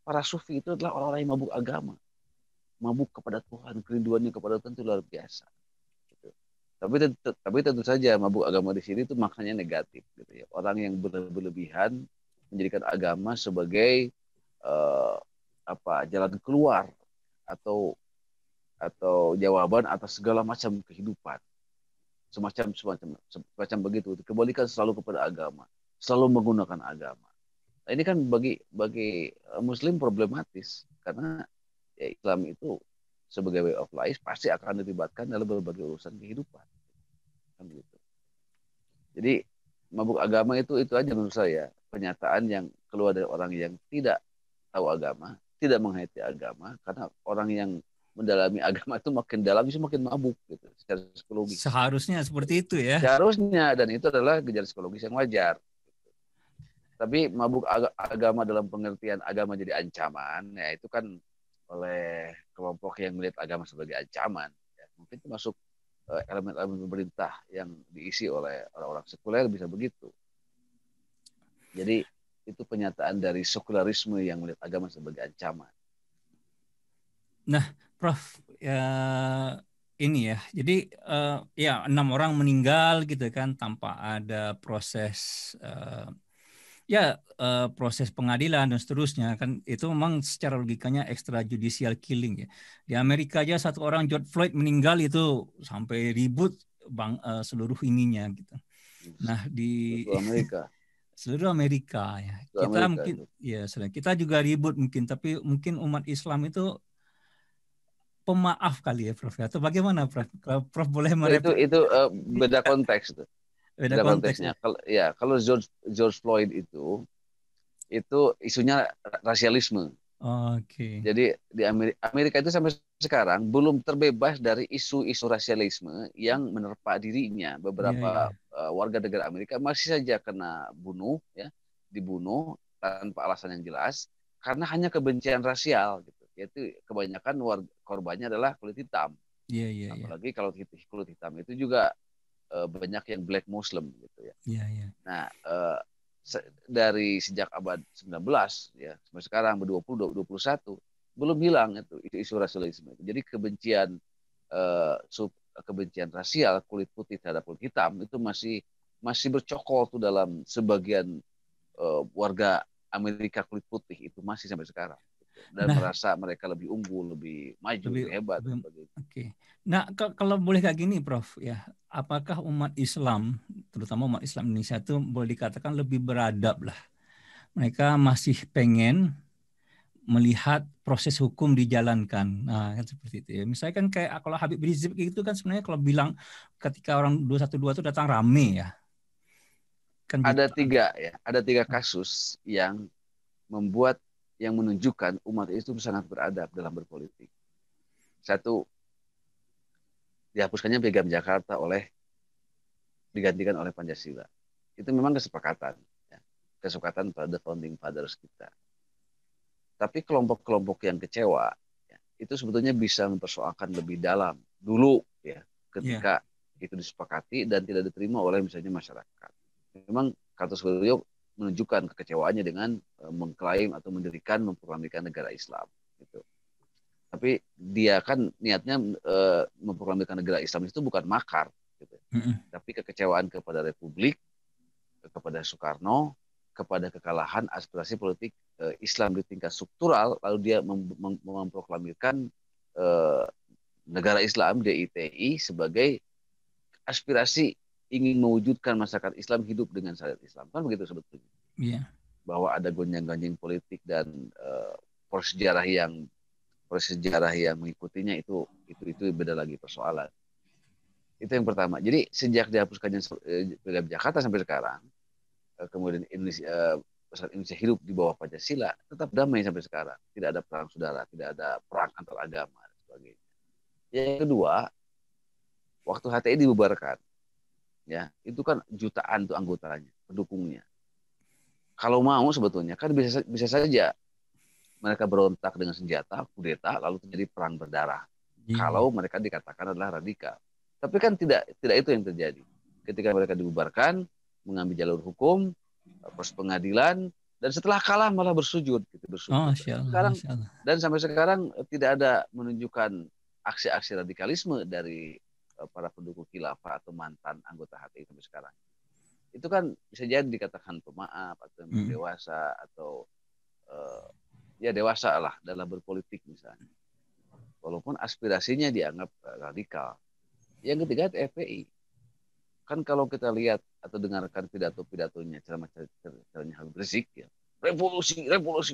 Para sufi itu adalah orang-orang yang mabuk agama, mabuk kepada Tuhan, kerinduannya kepada Tuhan itu luar biasa. Gitu. Tapi tentu saja mabuk agama di sini itu maknanya negatif gitu ya. Orang yang berlebihan menjadikan agama sebagai jalan keluar atau jawaban atas segala macam kehidupan, semacam begitu. Kebalikan selalu kepada agama, selalu menggunakan agama. Nah, ini kan bagi Muslim problematis karena ya Islam itu sebagai way of life pasti akan dilibatkan dalam berbagai urusan kehidupan. Kan gitu. Jadi mabuk agama itu aja menurut saya pernyataan yang keluar dari orang yang tidak tahu agama, tidak menghayati agama, karena orang yang mendalami agama itu makin dalam itu makin mabuk gitu secara psikologis. Seharusnya seperti itu ya. Seharusnya, dan itu adalah gejala psikologis yang wajar. Tapi mabuk agama dalam pengertian agama jadi ancaman, ya itu kan oleh kelompok yang melihat agama sebagai ancaman. Ya, mungkin itu masuk elemen-elemen pemerintah yang diisi oleh orang-orang sekuler bisa begitu. Jadi itu pernyataan dari sekularisme yang melihat agama sebagai ancaman. Nah, Prof, ya, ini ya, jadi ya 6 orang meninggal gitu kan tanpa ada proses proses pengadilan dan seterusnya kan, itu memang secara logikanya extrajudicial killing ya. Di Amerika aja satu orang George Floyd meninggal itu sampai ribut seluruh ininya gitu. Nah di Amerika. seluruh Amerika ya. Kita Amerika mungkin itu. ya kita juga ribut mungkin, tapi mungkin umat Islam itu pemaaf kali ya, Prof, atau bagaimana, Prof? Kalau Prof boleh Itu beda konteks itu. beda Beda konteks konteksnya. ya. Kalau George Floyd itu isunya rasialisme. Oke. Jadi di Amerika itu sampai sekarang belum terbebas dari isu-isu rasialisme yang menerpa dirinya. Iya, iya. Beberapa warga negara Amerika masih saja kena dibunuh tanpa alasan yang jelas karena hanya kebencian rasial gitu. Yaitu kebanyakan korbannya adalah kulit hitam. Iya, iya, iya. Apalagi kalau kulit hitam itu juga banyak yang black Muslim gitu ya. Iya, iya. Nah, dari sejak abad 19 ya sampai sekarang 21 belum hilang itu isu rasialisme. Jadi kebencian rasial kulit putih terhadap kulit hitam itu masih bercokol tuh dalam sebagian warga Amerika kulit putih itu masih sampai sekarang dan merasa mereka lebih unggul, lebih maju, lebih hebat. Oke. Nah, kalau boleh kayak gini, Prof, ya, apakah umat Islam, terutama umat Islam Indonesia itu boleh dikatakan lebih beradab lah? Mereka masih pengen melihat proses hukum dijalankan. Nah, kan seperti itu ya. Misalnya kan kayak kalau Habib Rizik itu kan sebenarnya kalau bilang ketika orang 212 itu datang rame ya. Kan Ada jutaan. tiga ya, ada tiga kasus yang membuat yang menunjukkan umat itu sangat beradab dalam berpolitik. Satu, dihapuskannya Piagam Jakarta digantikan oleh Pancasila. Itu memang kesepakatan, ya. Kesepakatan pada founding fathers kita. Tapi kelompok-kelompok yang kecewa, ya, itu sebetulnya bisa mempersoalkan lebih dalam dulu, ya, Iya. ketika itu disepakati dan tidak diterima oleh misalnya masyarakat. Memang Kartosuwiryo menunjukkan kekecewaannya dengan mengklaim atau memproklamirkan negara Islam. Gitu. Tapi dia kan niatnya memproklamirkan negara Islam itu bukan makar, gitu. Tapi kekecewaan kepada Republik, kepada Soekarno, kepada kekalahan aspirasi politik Islam di tingkat struktural, lalu dia memproklamirkan negara Islam DITI sebagai aspirasi ingin mewujudkan masyarakat Islam hidup dengan syariat Islam, kan begitu sebetulnya. Iya. Bahwa ada gonjang-ganjing politik dan proses sejarah yang mengikutinya itu beda lagi persoalan. Itu yang pertama. Jadi sejak dihapuskannya Piagam Jakarta sampai sekarang, kemudian Indonesia hidup di bawah Pancasila, tetap damai sampai sekarang. Tidak ada perang saudara, tidak ada perang antar agama dan sebagainya. Yang kedua, waktu HTI dibubarkan, ya itu kan jutaan tuh anggotanya, pendukungnya. Kalau mau sebetulnya kan bisa saja mereka berontak dengan senjata, kudeta, lalu terjadi perang berdarah. Kalau mereka dikatakan adalah radikal. Tapi kan tidak itu yang terjadi. Ketika mereka dibubarkan, mengambil jalur hukum, proses pengadilan, dan setelah kalah malah bersujud. Gitu, bersujud. Sekarang, dan sampai sekarang tidak ada menunjukkan aksi-aksi radikalisme dari para pendukung khilafah atau mantan anggota HTI sampai sekarang. Itu kan bisa jadi dikatakan pemaaf atau dewasa atau ya dewasa lah dalam berpolitik misalnya. Walaupun aspirasinya dianggap radikal. Yang ketiga FPI. Kan kalau kita lihat atau dengarkan pidato-pidatonya, ceramah-ceramahnya Habib Rizik, ya, revolusi,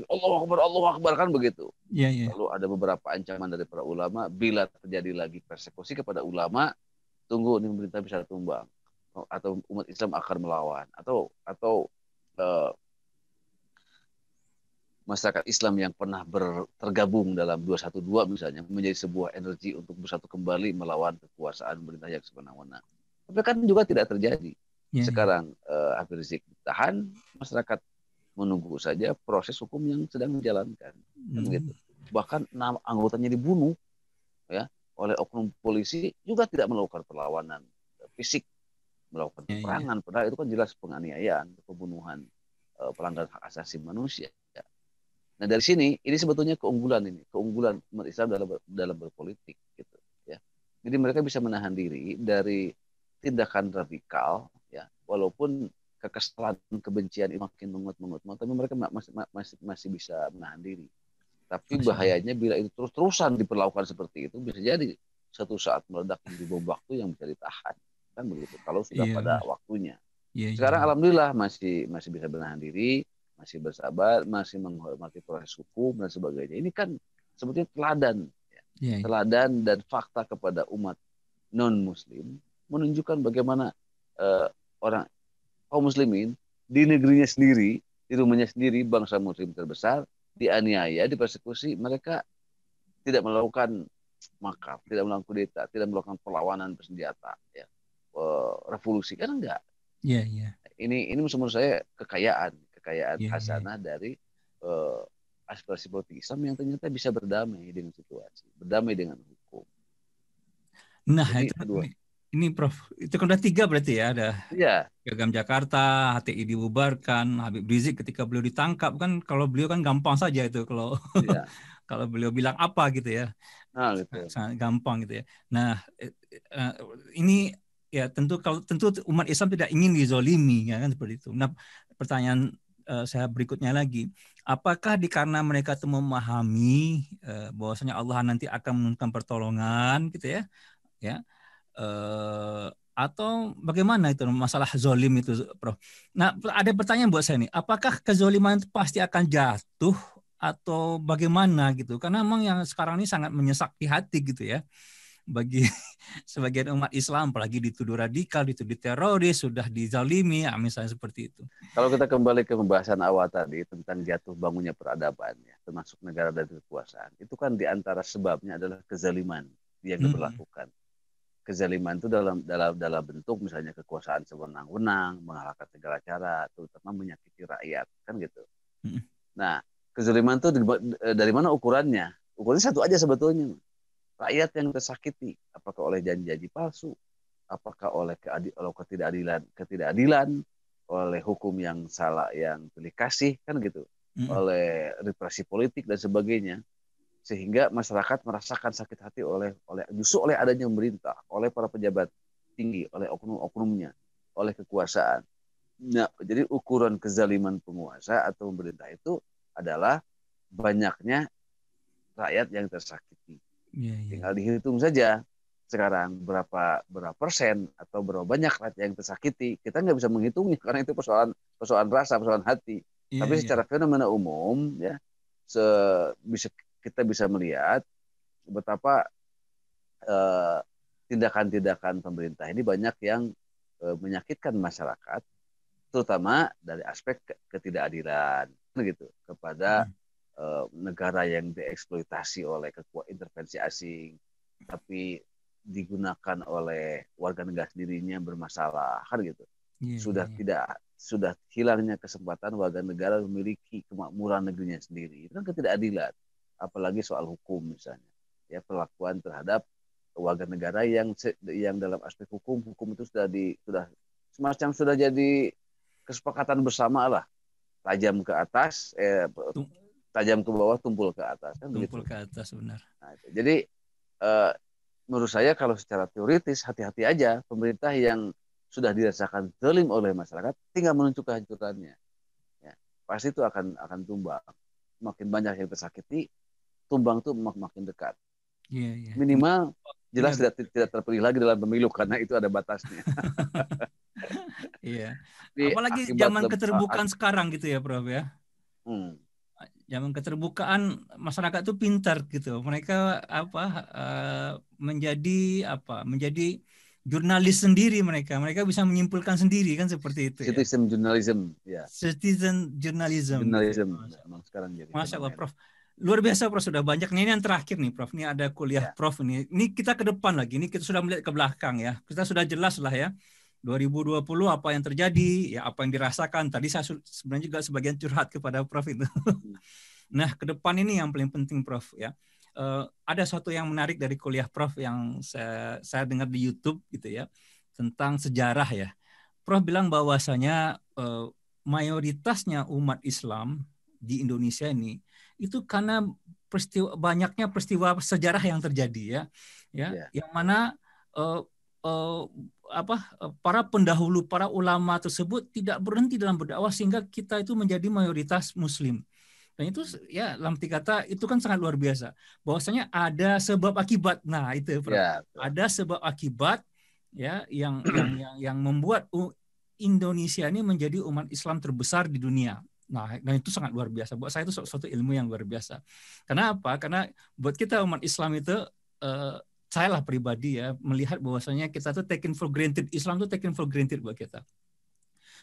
Allah Akbar kan begitu. Lalu ada beberapa ancaman dari para ulama, bila terjadi lagi persekusi kepada ulama, tunggu ini pemerintah bisa tumbang, atau umat Islam akan melawan, atau masyarakat Islam yang pernah tergabung dalam 212 misalnya menjadi sebuah energi untuk bersatu kembali melawan kekuasaan pemerintah yang sewenang-wenang. Tapi kan juga tidak terjadi. Sekarang Habib Rizik ditahan, masyarakat menunggu saja proses hukum yang sedang dijalankan. Kan gitu. Bahkan 6 anggotanya dibunuh ya oleh oknum polisi, juga tidak melakukan perlawanan fisik, melakukan peperangan. Padahal itu kan jelas penganiayaan, pembunuhan, pelanggaran hak asasi manusia. Nah dari sini ini sebetulnya keunggulan umat Islam dalam berpolitik gitu ya. Jadi mereka bisa menahan diri dari tindakan radikal ya, walaupun kekesalan kebencian itu makin mengut-mengut, tapi mereka masih bisa menahan diri. Tapi bahayanya bila itu terus-terusan diperlakukan seperti itu, bisa jadi satu saat meledak menjadi bom waktu yang bisa ditahan, kan begitu. Kalau sudah pada waktunya. Sekarang alhamdulillah masih bisa menahan diri, masih bersabar, masih menghormati proses hukum dan sebagainya. Ini kan sebetulnya teladan dan fakta kepada umat non-Muslim, menunjukkan bagaimana orang kaum muslimin di negerinya sendiri, di rumahnya sendiri, bangsa muslim terbesar, dianiaya, dipersekusi, mereka tidak melakukan makar, tidak melakukan kudeta, tidak melakukan perlawanan bersenjata, ya, revolusi, kan enggak. Ini menurut saya kekayaan hasanah dari aspirasi politik Islam yang ternyata bisa berdamai dengan situasi, berdamai dengan hukum. Nah, jadi, ini Prof, itu kan udah 3 berarti ya, ada Piagam Jakarta, HTI dibubarkan, Habib Rizik ketika beliau ditangkap kan, kalau beliau kan gampang saja itu kalau kalau beliau bilang apa gitu ya, sangat gampang gitu ya. Nah, ini ya tentu umat Islam tidak ingin dizolimi ya kan seperti itu. Nah, pertanyaan saya berikutnya lagi, apakah karena mereka itu memahami bahwasanya Allah nanti akan menurunkan pertolongan gitu ya, atau bagaimana itu masalah zolim itu, Prof? Nah, ada pertanyaan buat saya nih, apakah kezoliman itu pasti akan jatuh atau bagaimana gitu? Karena memang yang sekarang ini sangat menyesak di hati gitu ya bagi sebagian umat Islam, apalagi dituduh radikal, dituduh teroris, sudah dizalimi, ya, misalnya seperti itu. Kalau kita kembali ke pembahasan awal tadi tentang jatuh bangunnya peradaban, ya, termasuk negara dan kekuasaan, itu kan diantara sebabnya adalah kezaliman yang diberlakukan. Kezaliman itu dalam bentuk misalnya kekuasaan sewenang-wenang, mengalahkan segala cara, terutama menyakiti rakyat, kan gitu. Nah, kezaliman itu dari mana ukurannya? Ukurannya satu aja sebetulnya. Rakyat yang tersakiti, apakah oleh janji-janji palsu, apakah oleh ketidakadilan, oleh hukum yang salah, yang pilih kasih, kan gitu, oleh represi politik dan sebagainya, sehingga masyarakat merasakan sakit hati justru oleh adanya pemerintah, oleh para pejabat tinggi, oleh oknum-oknumnya, oleh kekuasaan. Nah, jadi ukuran kezaliman penguasa atau pemerintah itu adalah banyaknya rakyat yang tersakiti. Tinggal dihitung saja sekarang berapa persen atau berapa banyak rakyat yang tersakiti. Kita nggak bisa menghitungnya karena itu persoalan rasa, persoalan hati. Tapi secara fenomena umum, ya, kita bisa melihat betapa tindakan-tindakan pemerintah ini banyak yang menyakitkan masyarakat, terutama dari aspek ketidakadilan, gitu, kepada negara yang dieksploitasi oleh intervensi asing, tapi digunakan oleh warga negara sendirinya bermasalah, kan gitu. Sudah hilangnya kesempatan warga negara memiliki kemakmuran negerinya sendiri. Itu kan ketidakadilan, apalagi soal hukum misalnya, ya, perlakuan terhadap warga negara yang dalam aspek hukum itu sudah semacam sudah jadi kesepakatan bersama lah, tajam ke atas, tajam ke bawah, tumpul ke atas, kan tumpul begitu. Ke atas, benar. Nah, jadi menurut saya kalau secara teoritis hati-hati aja pemerintah yang sudah dirasakan zalim oleh masyarakat, tinggal menuju kehancurannya, ya, pasti itu akan tumbang. Makin banyak yang tersakiti, tumbang tuh makin dekat. Minimal jelas tidak terpilih lagi dalam pemilu karena itu ada batasnya. Iya. Apalagi zaman keterbukaan sekarang gitu ya, Prof ya. Zaman keterbukaan, masyarakat itu pintar gitu. Mereka menjadi jurnalis sendiri mereka. Mereka bisa menyimpulkan sendiri kan seperti itu ya. Citizen journalism, ya. Citizen journalism. Journalism memang sekarang jadi. Masya Allah, Prof. Luar biasa, Prof. Sudah banyak. Ini yang terakhir nih, Prof. Ini ada kuliah Prof. Ini kita ke depan lagi. Ini kita sudah melihat ke belakang ya. Kita sudah jelas lah ya. 2020 apa yang terjadi, ya apa yang dirasakan. Tadi saya sebenarnya juga sebagian curhat kepada Prof itu. Nah, ke depan ini yang paling penting, Prof ya. Ada sesuatu yang menarik dari kuliah Prof yang saya dengar di YouTube gitu ya, tentang sejarah ya. Prof bilang bahwasanya mayoritasnya umat Islam di Indonesia ini itu karena banyaknya peristiwa sejarah yang terjadi ya, yang mana para pendahulu, para ulama tersebut tidak berhenti dalam berdakwah sehingga kita itu menjadi mayoritas Muslim. Dan itu ya dalam arti kata itu kan sangat luar biasa. Bahwasanya ada sebab akibat. Nah itu ada sebab akibat ya yang membuat Indonesia ini menjadi umat Islam terbesar di dunia. Nah, dan itu sangat luar biasa. Buat saya itu suatu ilmu yang luar biasa. Karena apa? Karena buat kita umat Islam itu saya lah pribadi ya melihat bahwasanya kita tuh taken for granted, Islam tuh taken for granted buat kita.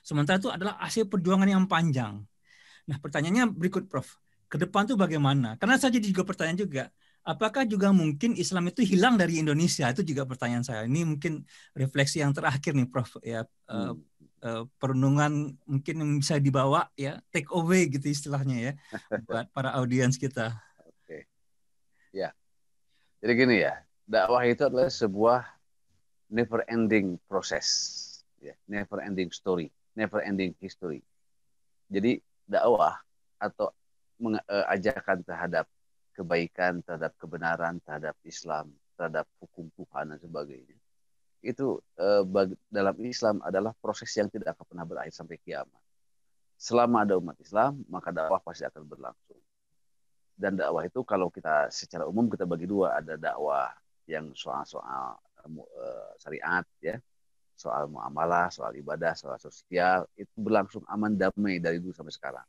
Sementara itu adalah hasil perjuangan yang panjang. Nah, pertanyaannya berikut, Prof. Ke depan tuh bagaimana? Karena saya jadi juga pertanyaan juga, apakah juga mungkin Islam itu hilang dari Indonesia? Itu juga pertanyaan saya. Ini mungkin refleksi yang terakhir nih, Prof. Ya, perenungan mungkin yang bisa dibawa ya, take away gitu istilahnya ya, buat para audiens kita. Oke. Ya. Jadi gini ya, dakwah itu adalah sebuah never ending proses, ya, never ending story, never ending history. Jadi dakwah atau ajakan terhadap kebaikan, terhadap kebenaran, terhadap Islam, terhadap hukum Tuhan dan sebagainya, itu dalam Islam adalah proses yang tidak akan pernah berakhir sampai kiamat. Selama ada umat Islam, maka dakwah pasti akan berlangsung. Dan dakwah itu kalau kita secara umum kita bagi dua, ada dakwah yang soal-soal syariat, ya, soal muamalah, soal ibadah, soal sosial, itu berlangsung aman damai dari dulu sampai sekarang.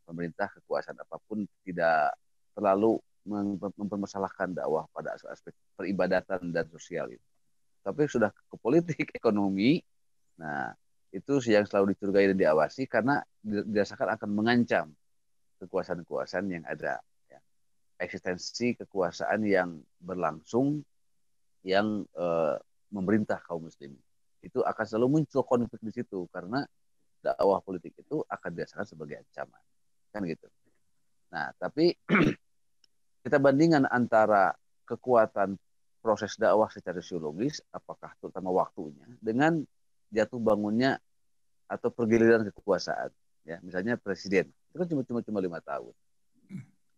pemerintah kekuasaan apapun tidak terlalu mempermasalahkan dakwah pada aspek peribadatan dan sosial itu. Tapi sudah ke politik, ekonomi, nah itu yang selalu dicurigai dan diawasi karena dirasakan akan mengancam kekuasaan-kekuasaan yang ada. Ya. Eksistensi kekuasaan yang berlangsung yang memerintah kaum muslimin. Itu akan selalu muncul konflik di situ karena dakwah politik itu akan dirasakan sebagai ancaman. Kan gitu. Nah, tapi kita bandingkan antara kekuatan proses dakwah secara sosiologis, apakah terutama waktunya, dengan jatuh bangunnya atau pergiliran kekuasaan. Ya, misalnya presiden, itu kan cuma 5 tahun.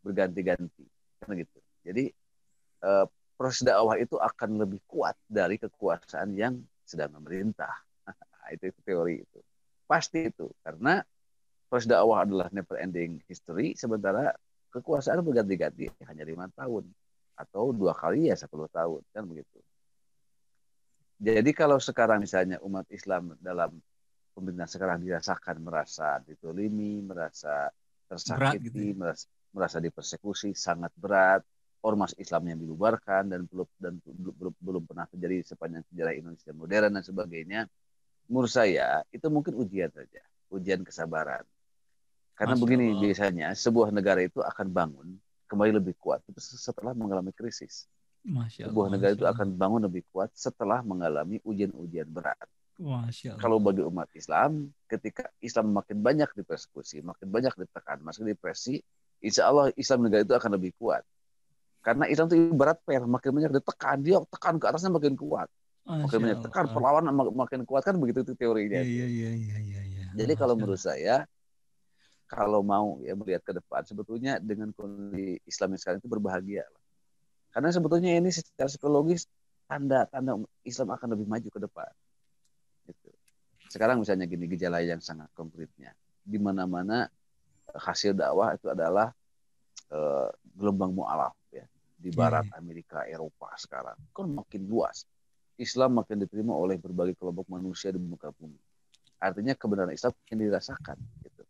Berganti-ganti. Kan gitu. Jadi, proses dakwah itu akan lebih kuat dari kekuasaan yang sedang memerintah. Itu teori itu. Pasti itu. Karena proses dakwah adalah never ending history, sementara kekuasaan berganti-ganti hanya 5 tahun atau 2 kali ya 10 tahun kan begitu. Jadi kalau sekarang misalnya umat Islam dalam pemerintahan sekarang dirasakan merasa ditolimi, merasa tersakiti, gitu ya? merasa dipersekusi sangat berat, ormas Islam yang dibubarkan dan belum pernah terjadi sepanjang sejarah Indonesia modern dan sebagainya. Menurut saya itu mungkin ujian saja, ujian kesabaran. Karena begini biasanya sebuah negara itu akan bangun kembali lebih kuat setelah mengalami krisis. Sebuah negara itu akan bangun lebih kuat setelah mengalami ujian-ujian berat. Kalau bagi umat Islam, ketika Islam makin banyak dipersekusi, makin banyak ditekan, makin dipresi, insya Allah Islam negara itu akan lebih kuat. Karena Islam itu ibarat per, makin banyak ditekan, dia tekan ke atasnya makin kuat. Makin banyak tekan, perlawanan makin kuat, kan begitu itu teorinya. Jadi kalau menurut saya, kalau mau ya melihat ke depan, sebetulnya dengan kondisi Islam yang sekarang itu berbahagia. Karena sebetulnya ini secara psikologis tanda-tanda Islam akan lebih maju ke depan. Gitu. Sekarang misalnya gini, gejala yang sangat konkretnya, di mana-mana hasil dakwah itu adalah gelombang mu'alaf ya, di Barat, Amerika, Eropa sekarang kan makin luas. Islam makin diterima oleh berbagai kelompok manusia di muka bumi. Artinya kebenaran Islam yang dirasakan. Gitu.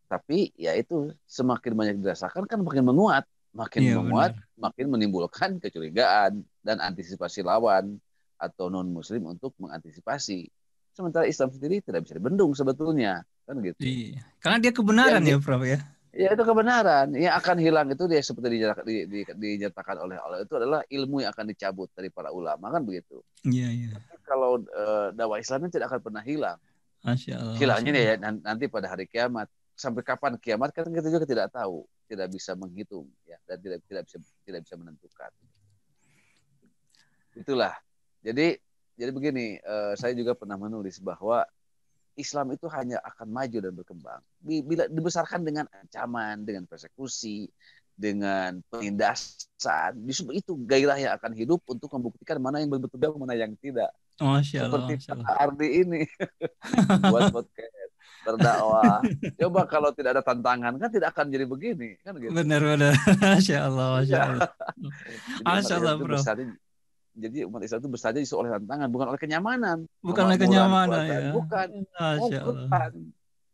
Tapi ya itu semakin banyak dirasakan kan makin menguat, menguat, makin menimbulkan kecurigaan dan antisipasi lawan atau non Muslim untuk mengantisipasi. Sementara Islam sendiri tidak bisa dibendung sebetulnya, kan gitu. Iya. Karena dia kebenaran ya, Prof ya. Ya itu kebenaran. Yang akan hilang itu dia seperti dinyatakan oleh Allah itu adalah ilmu yang akan dicabut dari para ulama, kan begitu. Iya. Tapi kalau dakwah Islamnya tidak akan pernah hilang. Masya Allah. Hilangnya ya nanti pada hari kiamat. Sampai kapan kiamat kan kita juga tidak tahu, tidak bisa menghitung ya, dan tidak bisa menentukan. Itulah. Jadi begini, saya juga pernah menulis bahwa Islam itu hanya akan maju dan berkembang bila dibesarkan dengan ancaman, dengan persekusi, dengan penindasan. Justru itu gairah yang akan hidup untuk membuktikan mana yang betul, mana yang tidak. Masya Allah, seperti Pak Ardi ini buat podcast, berdakwah. Coba kalau tidak ada tantangan kan tidak akan jadi begini, kan gitu. Benar. Masya Allah. Masya Allah, Bro. Jadi umat Islam itu besarnya isu oleh tantangan, bukan oleh kenyamanan. Bukan oleh kenyamanan ya. Bukan.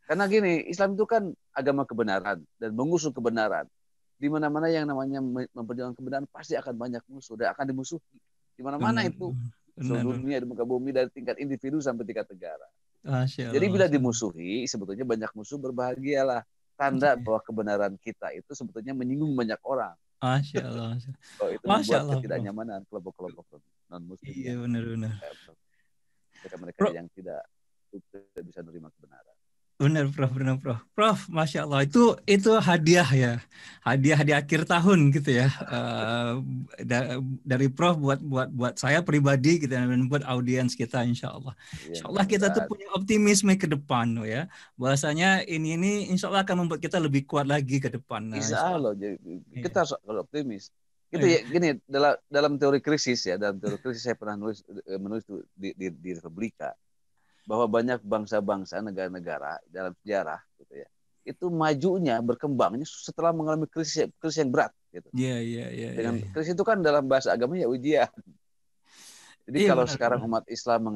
Karena gini, Islam itu kan agama kebenaran dan mengusung kebenaran. Di mana-mana yang namanya memperjuangkan kebenaran pasti akan banyak musuh dan akan dimusuhi. Di mana-mana itu. Seluruh dunia di muka bumi dari tingkat individu sampai tingkat negara. Jadi bila dimusuhi, sebetulnya banyak musuh berbahagialah. Tanda bahwa kebenaran kita itu sebetulnya menyinggung banyak orang. Masya Allah. Oh, itu membuat ketidaknyamanan kelompok-kelompok non-muslim. Iya, benar. Mereka yang tidak bisa menerima kebenaran. Benar, Prof. Prof, Masya Allah, itu hadiah ya, hadiah di akhir tahun gitu ya, dari Prof buat saya pribadi gitu dan buat audiens kita, Insya Allah. Insya Allah kita tuh punya optimisme ke depan ya, bahwasanya ini Insya Allah akan membuat kita lebih kuat lagi ke depan. Insya Allah, kita harus optimis. Gitu ya, gini dalam teori krisis ya, saya pernah menulis di Republika, bahwa banyak bangsa-bangsa, negara-negara dalam sejarah gitu ya, itu majunya, berkembangnya setelah mengalami krisis yang berat gitu. Iya. Dengan krisis itu kan dalam bahasa agama ya ujian. Jadi kalau sekarang umat Islam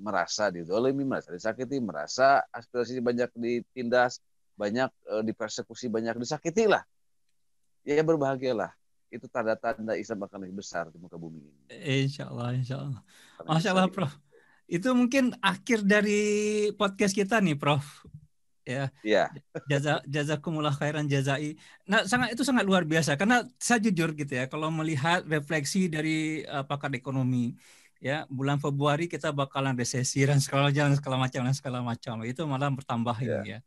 merasa dizolimi, merasa disakiti, merasa aspirasi banyak ditindas, banyak dipersekusi, banyak disakiti lah. Ya berbahagialah. Itu tanda-tanda Islam akan lebih besar di muka bumi ini. Insya Allah, insya Allah. Karena Masya besar Allah, ini. Prof. Itu mungkin akhir dari podcast kita nih, Prof. Ya, Iya. jazakumullah khairan jazai. Nah, itu sangat luar biasa karena saya jujur gitu ya, kalau melihat refleksi dari pakar ekonomi, ya bulan Februari kita bakalan resesi dan segala macam. Itu malah bertambah Iya. ini ya.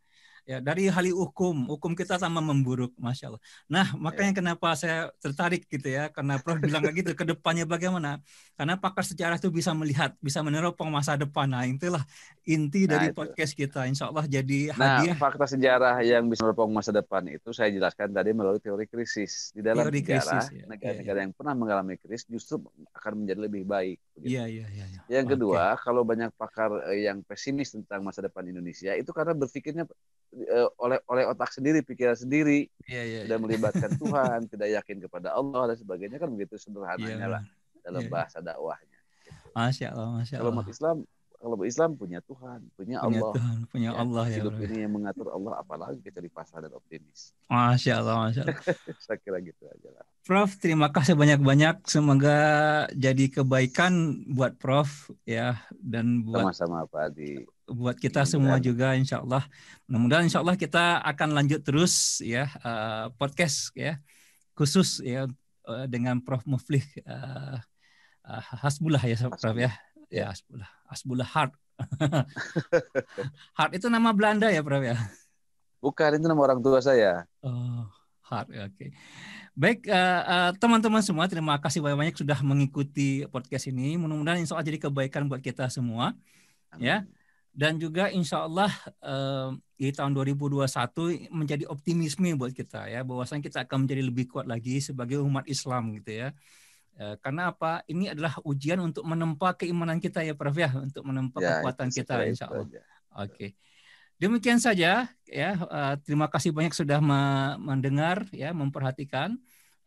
Ya, dari hal hukum kita sama memburuk, Masya Allah. Nah, makanya kenapa saya tertarik gitu ya, karena Prof bilang kayak gitu, ke depannya bagaimana? Karena pakar sejarah itu bisa melihat, bisa meneropong masa depan. Nah, itulah inti dari Itu. podcast kita. Insya Allah jadi Nah, hadiah. fakta sejarah yang bisa meneropong masa depan itu saya jelaskan tadi melalui teori krisis. Di dalam Teori krisis sejarah, ya. negara-negara yang pernah mengalami krisis justru akan menjadi lebih baik. Iya, iya, iya. Ya. Yang Oke. kedua, kalau banyak pakar yang pesimis tentang masa depan Indonesia, itu karena berpikirnya oleh otak sendiri, pikiran sendiri, Iya, iya, tidak iya. melibatkan Tuhan, tidak yakin kepada Allah dan sebagainya, kan begitu Iya, sederhananya lah benar. dalam Iya, iya. bahasa dakwahnya. Gitu. Masya Allah, Masya Kalau Allah. umat Islam, kalau Islam punya Tuhan, punya Punya Allah, Tuhan, punya ya Allah ya, hidup Bro. ini yang mengatur Allah, apalagi kita di pasar dan optimis. Masya Allah, Masya Allah. Saya kira gitu aja lah. Prof, terima kasih banyak-banyak. Semoga jadi kebaikan buat Prof ya, dan Sama-sama Pak Adi. buat kita semua juga, insya Allah. Mudah-mudahan insya Allah kita akan lanjut terus ya podcast ya khusus ya dengan Prof Muflih Hasbullah ya, Prof ya. Ya, Hasbullah Hart. Hart itu nama Belanda ya, Prof ya? Bukan, itu nama orang tua saya. Oh, Hart, oke. Baik, teman-teman semua, terima kasih banyak-banyak sudah mengikuti podcast ini. Mudah-mudahan insya Allah jadi kebaikan buat kita semua. Amin. Ya. Dan juga insya Allah di tahun 2021 menjadi optimisme buat kita ya, bahwasanya kita akan menjadi lebih kuat lagi sebagai umat Islam gitu ya. Karena apa? Ini adalah ujian untuk menempa keimanan kita ya, Prof ya, untuk menempa kekuatan kita insya Allah. Oke. Demikian saja ya. Terima kasih banyak sudah mendengar ya, memperhatikan.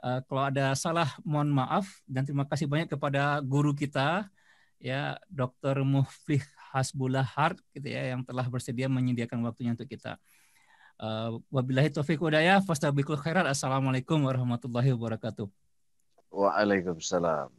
Kalau ada salah mohon maaf, dan terima kasih banyak kepada guru kita ya, Dr. Muflih Hasbullah Hart gitu ya, yang telah bersedia menyediakan waktunya untuk kita. Wabillahi taufiq wal hidayah. Fastabiqul khairat. Assalamualaikum warahmatullahi wabarakatuh. Waalaikumsalam.